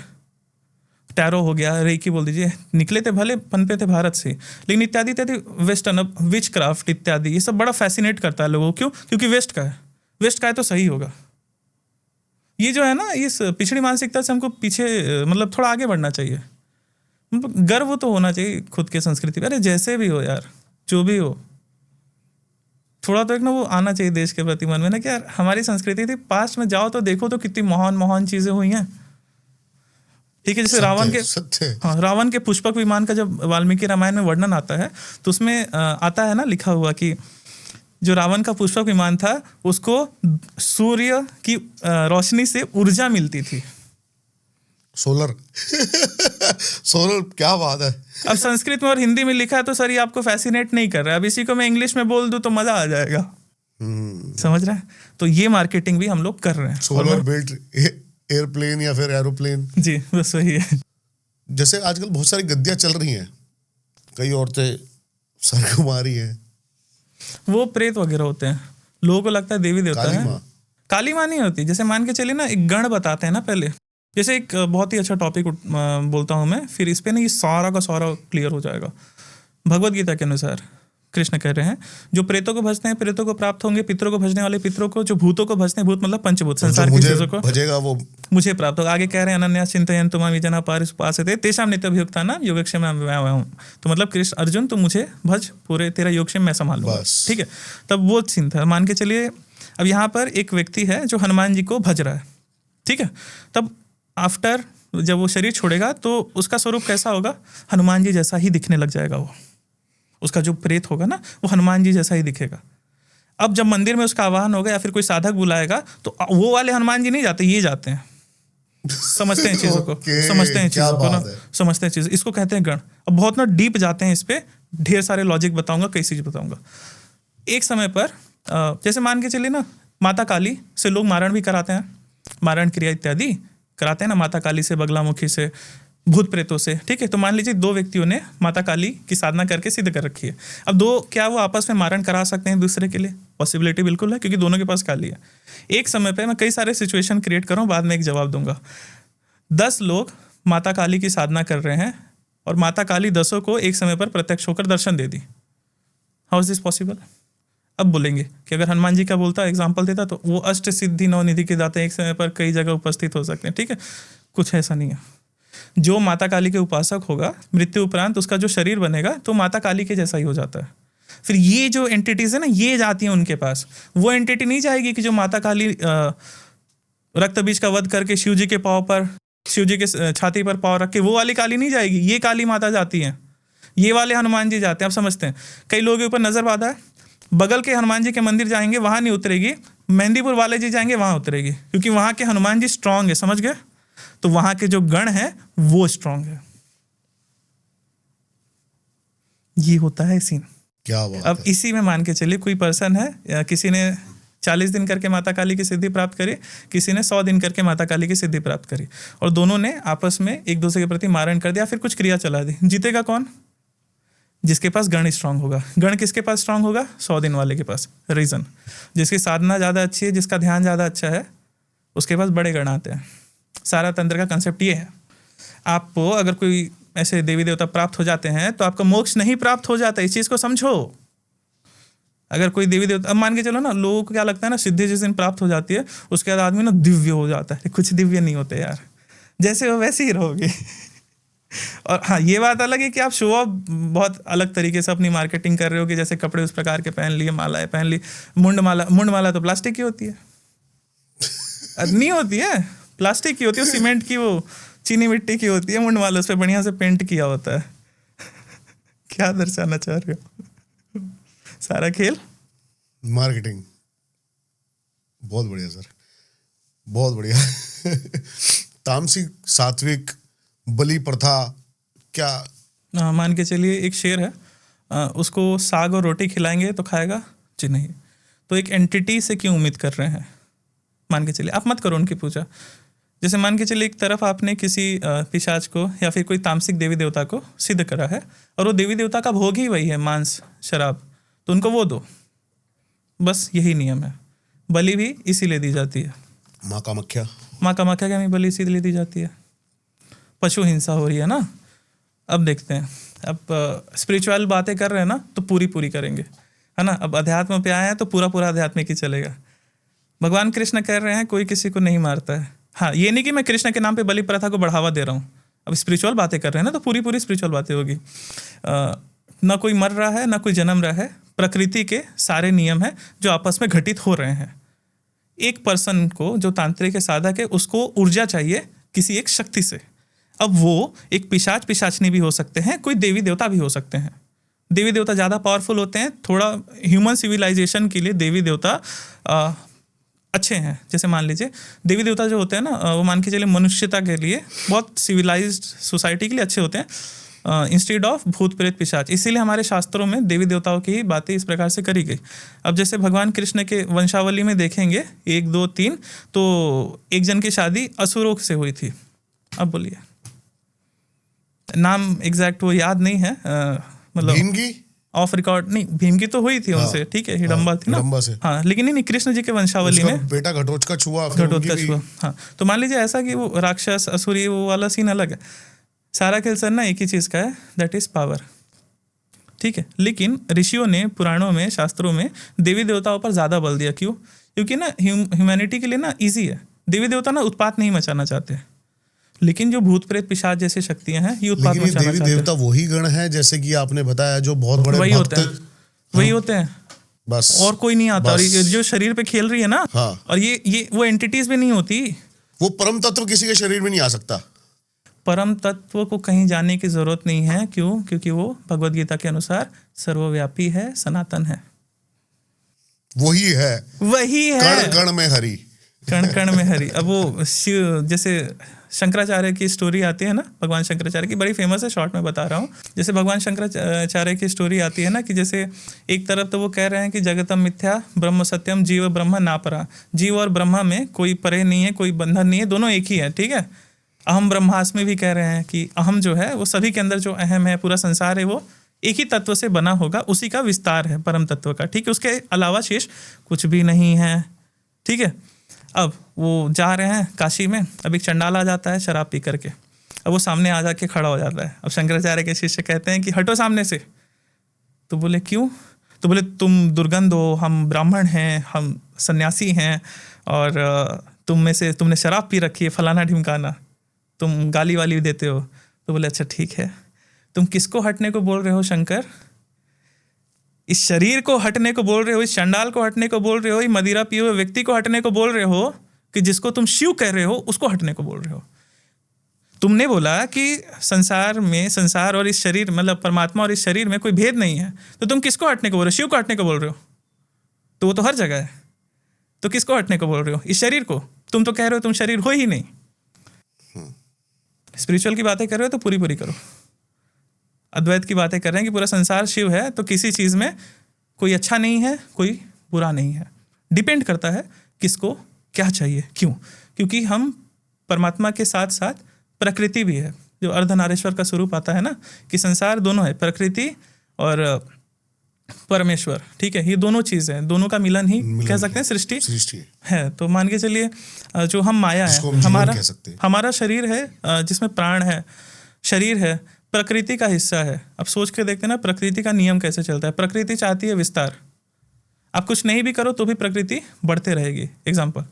टैरो हो गया, रेकी बोल दीजिए, निकले थे भले पनपे थे भारत से, लेकिन इत्यादि इत्यादि वेस्टर्न, अब विच क्राफ्ट इत्यादि, ये सब बड़ा फैसिनेट करता है लोगों को। क्यों? क्योंकि वेस्ट का है, वेस्ट का है तो सही होगा। ये जो है ना, इस पिछड़ी मानसिकता से हमको पीछे, मतलब थोड़ा आगे बढ़ना चाहिए। मतलब गर्व तो होना चाहिए खुद के संस्कृति पे। अरे जैसे भी हो यार, जो भी हो, थोड़ा तो एक ना वो आना चाहिए देश के प्रति मन में ना कि यार हमारी संस्कृति थी। पास्ट में जाओ तो देखो तो कितनी महान महान चीजें हुई हैं। ठीक है, जैसे रावण के पुष्पक विमान का जब वाल्मीकि रामायण में वर्णन आता है तो उसमें आता है ना लिखा हुआ कि जो रावण का पुष्पक विमान था उसको सूर्य की रोशनी से ऊर्जा मिलती थी। सोलर सोलर, क्या बात है। अब संस्कृत में और हिंदी में लिखा है तो सर ये आपको फैसिनेट नहीं कर रहा है। अब इसी को मैं इंग्लिश में बोल दूं तो मजा आ जाएगा। समझ रहे हैं? तो ये मार्केटिंग भी हम लोग कर रहे हैं। सोलर बिल्ट एयरप्लेन या फिर एरोप्लेन। जी बस वही है। जैसे आजकल बहुत सारी गद्दियां चल रही हैं, कई औरतें सर घुमा रही हैं, वो प्रेत वगैरह होते हैं, लोगों को लगता है देवी देवता काली है। माँ। काली माँ नहीं होती। जैसे मान के चलिए ना, एक गण बताते हैं ना पहले। जैसे एक बहुत ही अच्छा टॉपिक बोलता हूँ मैं, फिर इस पे ना ये सारा का सारा क्लियर हो जाएगा। भगवत गीता के अनुसार कृष्ण कह रहे हैं, जो प्रेतों को भजते हैं प्रेतों को प्राप्त होंगे, पितरों को भजने वाले पितरों को, जो भूतों को भजते हैं, भूत मतलब पंचभूत, जो संसार की मुझे चीजों को भजेगा वो मुझे प्राप्त होगा। आगे कह रहे हैं, अनन्या चिंतयन्तु मां ये जना पारिपास्यते तेषां नित्यभियुक्तानां योगक्षेमं व्यायामम्। तो मतलब कृष्ण अर्जुन तुम मुझे भज, पूरे तेरा योगक्षेम मैं संभाल लूंगा। बस। ठीक है, तब वो सीन था। मान के चलिए अब यहाँ पर एक व्यक्ति है जो हनुमान जी को भज रहा है, ठीक है। तब आफ्टर जब वो शरीर छोड़ेगा तो उसका स्वरूप कैसा होगा? हनुमान जी जैसा ही दिखने लग जाएगा। वो उसका जो प्रेत होगा ना, वो हनुमान जी जैसा ही दिखेगा। अब जब मंदिर में उसका आवाहन होगा या फिर कोई साधक बुलाएगा तो वो वाले हनुमान जी नहीं जाते, ये जाते हैं। समझते हैं चीजों को, Okay, समझते हैं क्या चीजों को ना, बात है। समझते हैं चीजें। इसको कहते हैं गण। अब बहुत ना डीप जाते हैं इस पे, ढेर सारे लॉजिक बताऊंगा, कई चीज बताऊंगा। एक समय पर जैसे मान के चलिए ना, माता काली से लोग मारण भी कराते हैं, मारण क्रिया इत्यादि कराते हैं ना, माता काली से, बगलामुखी से, भूत प्रेतों से। ठीक है, तो मान लीजिए दो व्यक्तियों ने माता काली की साधना करके सिद्ध कर रखी है। अब दो, क्या वो आपस में मारण करा सकते हैं दूसरे के लिए? पॉसिबिलिटी बिल्कुल है, क्योंकि दोनों के पास काली है। एक समय पे मैं कई सारे सिचुएशन क्रिएट कर रहा हूँ, बाद में एक जवाब दूंगा। 10 लोग माता काली की साधना कर रहे हैं और माता काली 10 को एक समय पर प्रत्यक्ष होकर दर्शन दे दी। How is this possible? अब बोलेंगे कि अगर हनुमान जी का बोलता, एग्जाम्पल देता, तो वो अष्ट सिद्धि नौ निधि के दाता एक समय पर कई जगह उपस्थित हो सकते हैं। ठीक है, कुछ ऐसा नहीं है। जो माता काली के उपासक होगा, मृत्यु उपरांत उसका जो शरीर बनेगा तो माता काली के जैसा ही हो जाता है। फिर ये जो एंटिटीज है ना, ये जाती हैं उनके पास। वो एंटिटी नहीं जाएगी कि जो माता काली रक्त बीज का वध करके शिव जी के पाँव पर, शिव जी के छाती पर पाँव रख के, वो वाली काली नहीं जाएगी। ये काली माता जाती हैं, ये वाले हनुमान जी जाते हैं। आप समझते हैं? कई लोगों के ऊपर नजर बांधा है, बगल के हनुमान जी के मंदिर जाएंगे वहां नहीं उतरेगी, मेहंदीपुर वाले जी जाएंगे वहां उतरेगी, क्योंकि वहां के हनुमान जी स्ट्रांग है। समझ गए? तो वहां के जो गण है वो स्ट्रांग है। ये होता है सीन। क्या बात अब है। इसी में मान के चलिए, कोई पर्सन है, या किसी ने 40 दिन करके माता काली की सिद्धि प्राप्त करी, किसी ने 100 दिन करके माता काली की सिद्धि प्राप्त करी, और दोनों ने आपस में एक दूसरे के प्रति मारण कर दिया, फिर कुछ क्रिया चला दी। जीतेगा कौन? जिसके पास गण स्ट्रांग होगा। गण किसके पास स्ट्रांग होगा? 100 दिन वाले के पास। रीजन, जिसकी साधना ज़्यादा अच्छी है, जिसका ध्यान ज़्यादा अच्छा है, उसके पास बड़े गण आते हैं। सारा तंत्र का कंसेप्ट ये है। आपको अगर कोई ऐसे देवी देवता प्राप्त हो जाते हैं तो आपका मोक्ष नहीं प्राप्त हो जाता। इस चीज़ को समझो। अगर कोई देवी देवता, अब मान के चलो ना, लोगों को क्या लगता है ना, सिद्धि जिस दिन प्राप्त हो जाती है उसके बाद आदमी ना दिव्य हो जाता है। कुछ दिव्य नहीं होते यार, जैसे हो वैसे ही रहोगे। और हाँ, ये बात अलग है कि आप शो ऑफ बहुत अलग तरीके से अपनी मार्केटिंग कर रहे हो, कि जैसे कपड़े उस प्रकार के पहन लिए, मालाएं पहन ली, मुंड माला तो प्लास्टिक की होती है। नहीं होती है, प्लास्टिक की होती है, सीमेंट की, वो चीनी मिट्टी की होती है। मुंड माला उस पर बढ़िया से पेंट किया होता है। क्या दर्शाना चाह रहे हो? सारा खेल मार्केटिंग। बहुत बढ़िया सर, बहुत बढ़िया। तामसिक, सात्विक, बलि प्रथा, क्या? मान के चलिए एक शेर है, उसको साग और रोटी खिलाएंगे तो खाएगा जी नहीं। तो एक एंटिटी से क्यों उम्मीद कर रहे हैं? मान के चलिए, आप मत करो उनकी पूजा। जैसे मान के चलिए, एक तरफ आपने किसी पिशाच को या फिर कोई तामसिक देवी देवता को सिद्ध करा है, और वो देवी देवता का भोग ही वही है, मांस शराब, तो उनको वो दो। बस यही नियम है। बलि भी इसीलिए दी जाती है। माँ कामाख्या, माँ कामाख्या का भी बलि इसीलिए दी जाती है। पशु हिंसा हो रही है ना। अब देखते हैं, अब स्पिरिचुअल बातें कर रहे हैं ना, तो पूरी करेंगे, है ना। अब अध्यात्म पे आए हैं तो पूरा आध्यात्मिक ही चलेगा। भगवान कृष्ण कह रहे हैं कोई किसी को नहीं मारता है। हाँ, ये नहीं कि मैं कृष्ण के नाम पे बलि प्रथा को बढ़ावा दे रहा हूँ। अब स्पिरिचुअल बातें कर रहे हैं ना, तो पूरी स्पिरिचुअल बातें होगी। ना कोई मर रहा है, ना कोई जन्म रहा है। प्रकृति के सारे नियम हैं जो आपस में घटित हो रहे हैं। एक पर्सन को, जो तांत्रिक के साधक है, उसको ऊर्जा चाहिए किसी एक शक्ति से। अब वो एक पिशाचनी भी हो सकते हैं, कोई देवी देवता भी हो सकते हैं। देवी देवता ज़्यादा पावरफुल होते हैं। थोड़ा ह्यूमन सिविलाइजेशन के लिए देवी देवता अच्छे हैं। जैसे मान लीजिए, देवी देवता जो होते हैं ना, वो मान के चलिए मनुष्यता के लिए, बहुत सिविलाइज्ड सोसाइटी के लिए अच्छे होते हैं, इंस्टेड ऑफ भूत प्रेत पिशाच। इसीलिए हमारे शास्त्रों में देवी देवताओं की बातें इस प्रकार से करी गई। अब जैसे भगवान कृष्ण के वंशावली में देखेंगे 1, 2, 3, तो एक जन की शादी असुरों से हुई थी। अब बोलिए, नाम एग्जैक्ट वो याद नहीं है, मतलब भीम की ऑफ रिकॉर्ड नहीं, भीम की तो हुई थी उनसे, ठीक है, हिडम्बा थी ना, हिडम्बा से। हाँ, लेकिन नहीं कृष्ण जी के वंशावली उसका में बेटा घटोत्कच हुआ, फिर उनकी घटोत्कच भी- हुआ। हाँ, तो मान लीजिए ऐसा कि वो राक्षस असुरी वो वाला सीन अलग है, सारा खेल सर ना एक ही चीज का है, दैट इज पावर, ठीक है। लेकिन ऋषियों ने पुराणों में, शास्त्रों में देवी देवताओं पर ज्यादा बल दिया। क्यों? क्योंकि ना ह्यूमैनिटी के लिए ना इजी है, देवी देवता ना उत्पात नहीं मचाना चाहते, लेकिन जो भूत प्रेत पिशाच जैसी शक्तियां हैं ये उत्पात लेकिन ये मचाना देवी चाहते देवता वही गण है जैसे कि आपने बताया, जो बहुत बड़े हैं, वही होते हैं, भक्त, वही होते हैं, बस और कोई नहीं आता। और बस। ये जो शरीर पे खेल रही है ना, हाँ। और ये वो एंटिटीज भी नहीं होती। वो परम तत्व किसी के शरीर में नहीं आ सकता। परम तत्व को कहीं जाने की जरूरत नहीं है। क्यों? क्योंकि वो भगवत गीता के अनुसार सर्वव्यापी है, सनातन है, वही है, वही है, कण कण में हरि। कण कण में हरि। अब वो शिव, जैसे शंकराचार्य की स्टोरी आती है ना, भगवान शंकराचार्य की, बड़ी फेमस है, शॉर्ट में बता रहा हूँ। जैसे भगवान शंकराचार्य की स्टोरी आती है ना, कि जैसे एक तरफ तो वो कह रहे हैं कि जगतम मिथ्या ब्रह्म सत्यम जीव ब्रह्म नापरा, जीव और ब्रह्मा में कोई परे नहीं है, कोई बंधन नहीं है, दोनों एक ही है, ठीक है। अहम ब्रह्मास्मि भी कह रहे हैं कि अहम जो है वो सभी के अंदर जो अहम है, पूरा संसार है, वो एक ही तत्व से बना होगा, उसी का विस्तार है परम तत्व का, ठीक है। उसके अलावा शेष कुछ भी नहीं है, ठीक है। अब वो जा रहे हैं काशी में, अब एक चंडाल आ जाता है शराब पी करके, अब वो सामने आ जाके खड़ा हो जाता है। अब शंकराचार्य के शिष्य कहते हैं कि हटो सामने से। तो बोले क्यों? तो बोले तुम दुर्गंध हो, हम ब्राह्मण हैं, हम सन्यासी हैं, और तुम में से तुमने शराब पी रखी है, फलाना ढिमकाना, तुम गाली वाली देते हो। तो बोले अच्छा ठीक है, तुम किसको हटने को बोल रहे हो शंकर? इस शरीर को हटने को बोल रहे हो, इस चंडाल को हटने को बोल रहे हो, इस मदिरा पिए हुए व्यक्ति को हटने को बोल रहे हो, कि जिसको तुम शिव कह रहे हो उसको हटने को बोल रहे हो? तुमने बोला कि संसार में, संसार और इस शरीर, मतलब परमात्मा और इस शरीर में कोई भेद नहीं है, तो तुम किसको हटने को बोल रहे हो? शिव को हटने को बोल रहे हो, तो वो तो हर जगह है, तो किसको हटने को बोल रहे हो? इस शरीर को। तुम तो कह रहे हो तुम शरीर हो ही नहीं। स्पिरिचुअल की बातें कर रहे हो तो पूरी पूरी करो। अद्वैत की बातें कर रहे हैं कि पूरा संसार शिव है, तो किसी चीज़ में कोई अच्छा नहीं है, कोई बुरा नहीं है, डिपेंड करता है किसको क्या चाहिए। क्यों? क्योंकि हम परमात्मा के साथ साथ प्रकृति भी है, जो अर्धनारीश्वर का स्वरूप आता है ना, कि संसार दोनों है, प्रकृति और परमेश्वर, ठीक है। ये दोनों चीज़ हैं, दोनों का मिलन ही कह सकते हैं सृष्टि है। तो मान के चलिए जो हम माया है, जिसको हम जीवन कह सकते हैं। हमारा शरीर है, जिसमें प्राण है, शरीर है, प्रकृति का हिस्सा है। अब सोच के देखते हैं ना, प्रकृति का नियम कैसे चलता है। प्रकृति चाहती है विस्तार, आप कुछ नहीं भी करो तो भी प्रकृति बढ़ते रहेगी। एग्जाम्पल,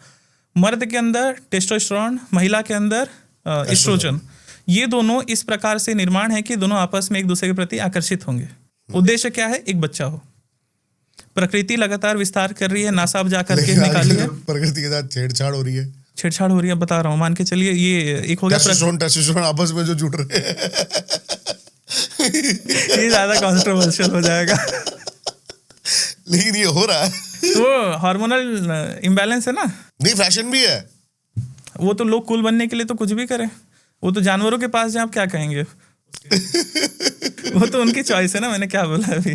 मर्द के अंदर टेस्टोस्टेरोन, महिला के अंदर एस्ट्रोजन, ये दोनों इस प्रकार से निर्माण है कि दोनों आपस में एक दूसरे के प्रति आकर्षित होंगे। उद्देश्य क्या है? एक बच्चा हो। प्रकृति लगातार विस्तार कर रही है, नासाब जा करके निकाली है, प्रकृति के साथ छेड़छाड़ हो रही है, छेड़छाड़ हो रही है, बता रहा हूँ। मान के चलिए ये एक हो गया टेस्टोस्टेरोन आपस में जो जुड़ रहे हैं। ये ज्यादा कॉन्ट्रोवर्शियल हो जाएगा। लेकिन ये हो रहा है, तो हार्मोनल इम्बैलेंस है ना, नहीं फैशन भी है। वो तो लोग कूल बनने के लिए तो कुछ भी करें। वो तो जानवरों के पास जाए, आप क्या कहेंगे? वो तो उनकी चॉइस है ना, मैंने क्या बोला अभी।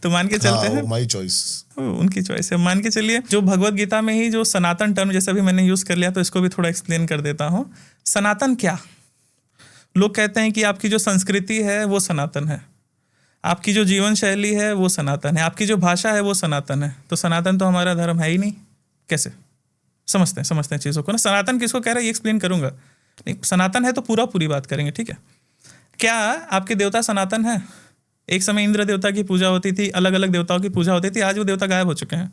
तो मान के चलते हैं, माय चॉइस, उनकी चॉइस है। मान के चलिए जो भगवत गीता में ही जो सनातन टर्म जैसे अभी मैंने यूज कर लिया, तो इसको भी थोड़ा एक्सप्लेन कर देता हूँ। सनातन क्या? लोग कहते हैं कि आपकी जो संस्कृति है वो सनातन है, आपकी जो जीवन शैली है वो सनातन है, आपकी जो भाषा है वो सनातन है। तो सनातन तो हमारा धर्म है ही नहीं। कैसे समझते हैं चीज़ों को ना। सनातन किसको कह रहा है ये एक्सप्लेन करूंगा। नहीं, सनातन है तो पूरी बात करेंगे, ठीक है। क्या आपके देवता सनातन है? एक समय इंद्र देवता की पूजा होती थी, अलग अलग देवताओं की पूजा होती थी, आज वो देवता गायब हो चुके हैं।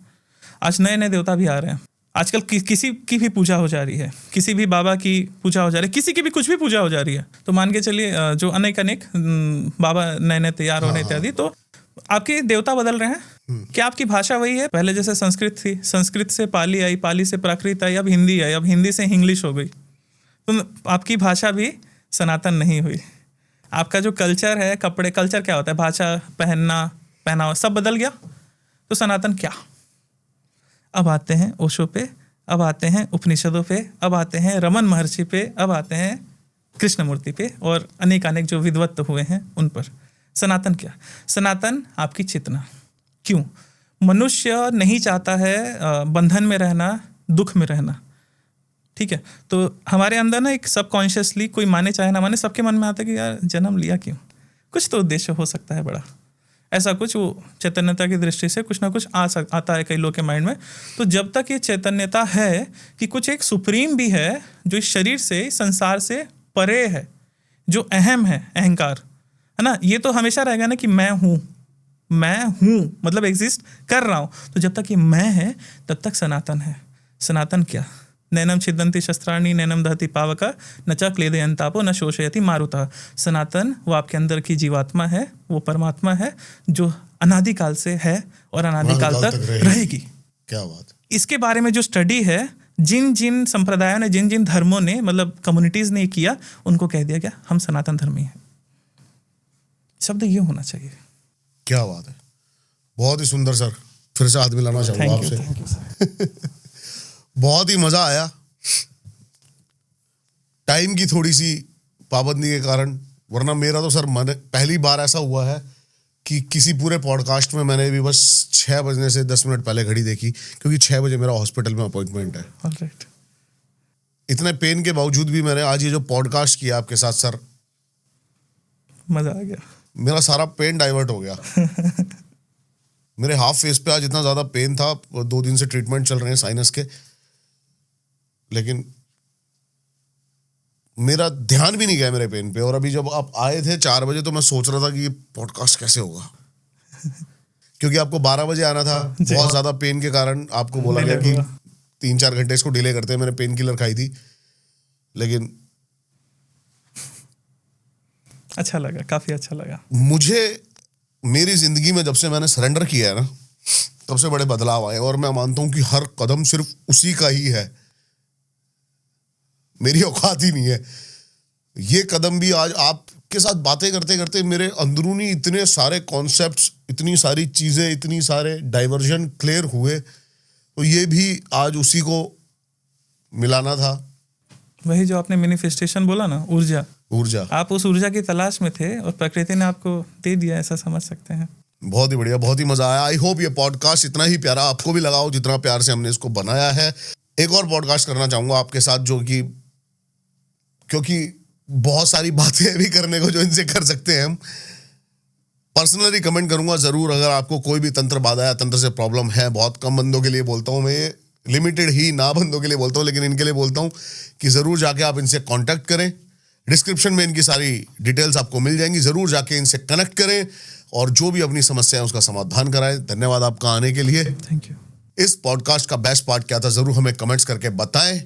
आज नए नए देवता भी आ रहे हैं। आजकल किसी की भी पूजा हो जा रही है, किसी भी बाबा की पूजा हो जा रही है, किसी की भी कुछ भी पूजा हो जा रही है। तो मान के चलिए जो अनेक बाबा नए नए तैयार हो रहे इत्यादि, तो आपके देवता बदल रहे हैं। क्या आपकी भाषा वही है? पहले जैसे संस्कृत थी, संस्कृत से पाली आई, पाली से प्राकृत आई, अब हिंदी आई, अब हिंदी से इंग्लिश हो गई। तो आपकी भाषा भी सनातन नहीं हुई। आपका जो कल्चर है, कपड़े, कल्चर क्या होता है? भाषा, पहनावा सब बदल गया। तो सनातन क्या? अब आते हैं ओशो पे, अब आते हैं उपनिषदों पे, अब आते हैं रमन महर्षि पे, अब आते हैं कृष्णमूर्ति पे, और अनेक जो विद्वत हुए हैं उन पर। सनातन क्या? सनातन आपकी चेतना। क्यों? मनुष्य नहीं चाहता है बंधन में रहना, दुख में रहना। ठीक है, तो हमारे अंदर ना एक सबकॉन्शियसली, कोई माने चाहे ना माने, सबके मन में आता है कि यार जन्म लिया क्यों, कुछ तो उद्देश्य हो सकता है बड़ा, ऐसा कुछ वो चैतन्यता की दृष्टि से कुछ ना कुछ आता है कई लोग के माइंड में। तो जब तक ये चैतन्यता है कि कुछ एक सुप्रीम भी है जो इस शरीर से, इस संसार से परे है, जो अहम है, अहंकार है ना, ये तो हमेशा रहेगा ना कि मैं हूँ मतलब एग्जिस्ट कर रहा हूँ। तो जब तक ये मैं है तब तक सनातन है। सनातन क्या? नैनम छिदन्ति शस्त्राणि नैनम दहति पावका न च क्लेदयन्तापो न शोषयति मारुतः। सनातन वो आपके अंदर की जीवात्मा है, वो परमात्मा है जो अनादिकाल से है और अनादिकाल तक रहेगी। क्या बात। इसके बारे में जो स्टडी है, जिन जिन संप्रदायों ने, जिन जिन धर्मों ने, मतलब कम्युनिटीज ने किया, उनको कह दिया गया हम सनातन धर्मी हैं। शब्द ये होना चाहिए। क्या बात है, बहुत ही सुंदर सर। फिर से हाथ मिलाना चाहूंगा आपसे। Thank you sir. बहुत ही मजा आया। टाइम की थोड़ी सी पाबंदी के कारण, वरना मेरा तो सर मन, पहली बार ऐसा हुआ है कि किसी पूरे पॉडकास्ट में मैंने भी बस 6 बजने से 10 मिनट पहले घड़ी देखी, क्योंकि 6 बजे मेरा हॉस्पिटल में अपॉइंटमेंट है। ऑलराइट। इतने पेन के बावजूद भी मैंने आज ये जो पॉडकास्ट किया आपके साथ सर, मजा आ गया। मेरा सारा पेन डाइवर्ट हो गया। मेरे हाफ फेस पे आज इतना ज्यादा पेन था, 2 दिन से ट्रीटमेंट चल रहे हैं साइनस के, लेकिन मेरा ध्यान भी नहीं गया मेरे पेन पे। और अभी जब आप आए थे 4 बजे तो मैं सोच रहा था कि ये पॉडकास्ट कैसे होगा, क्योंकि आपको 12 बजे आना था। बहुत ज्यादा पेन के कारण आपको बोला गया कि 3-4 घंटे इसको डिले करते हैं। मैंने पेन किलर खाई थी, लेकिन अच्छा लगा, काफी अच्छा लगा। मुझे मेरी जिंदगी में जब से मैंने सरेंडर किया है ना, तब से बड़े बदलाव आए। और मैं मानता हूं कि हर कदम सिर्फ उसी का ही है, मेरी औकात ही नहीं है। ये कदम भी आज आपके साथ बातें करते करते मेरे अंदरूनी इतने सारे कॉन्सेप्ट्स, इतनी सारी चीजें, इतनी सारे डाइवर्जन क्लियर हुए। तो ये भी आज उसी को मिलाना था। वही जो आपने मैनिफेस्टेशन बोला ना, ऊर्जा, आप उस ऊर्जा की तलाश में थे और प्रकृति ने आपको दे दिया, ऐसा समझ सकते हैं। बहुत ही बढ़िया, बहुत ही मजा आया। आई होप ये पॉडकास्ट इतना ही प्यारा आपको भी लगा हो जितना प्यार से हमने इसको बनाया है। एक और पॉडकास्ट करना चाहूंगा आपके साथ, जो कि, क्योंकि बहुत सारी बातें भी करने को जो इनसे कर सकते हैं हम। पर्सनली कमेंट करूंगा जरूर, अगर आपको कोई भी तंत्र बाधा या तंत्र से प्रॉब्लम है। बहुत कम बंदों के लिए बोलता हूं मैं, ये लिमिटेड ही ना बंदों के लिए बोलता हूं, लेकिन इनके लिए बोलता हूं कि जरूर जाके आप इनसे कांटेक्ट करें। डिस्क्रिप्शन में इनकी सारी डिटेल्स आपको मिल जाएंगी, जरूर जाके इनसे कनेक्ट करें और जो भी अपनी समस्या है उसका समाधान कराएं। धन्यवाद आपका आने के लिए। Thank you. इस पॉडकास्ट का बेस्ट पार्ट क्या था, जरूर हमें कमेंट्स करके बताएं।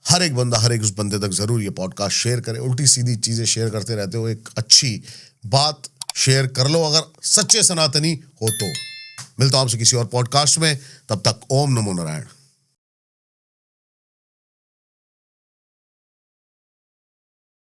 हर एक बंदा, हर एक उस बंदे तक जरूर ये पॉडकास्ट शेयर करे। उल्टी सीधी चीजें शेयर करते रहते हो, एक अच्छी बात शेयर कर लो अगर सच्चे सनातनी हो तो। मिलता हूं आपसे किसी और पॉडकास्ट में, तब तक ओम नमो नारायण।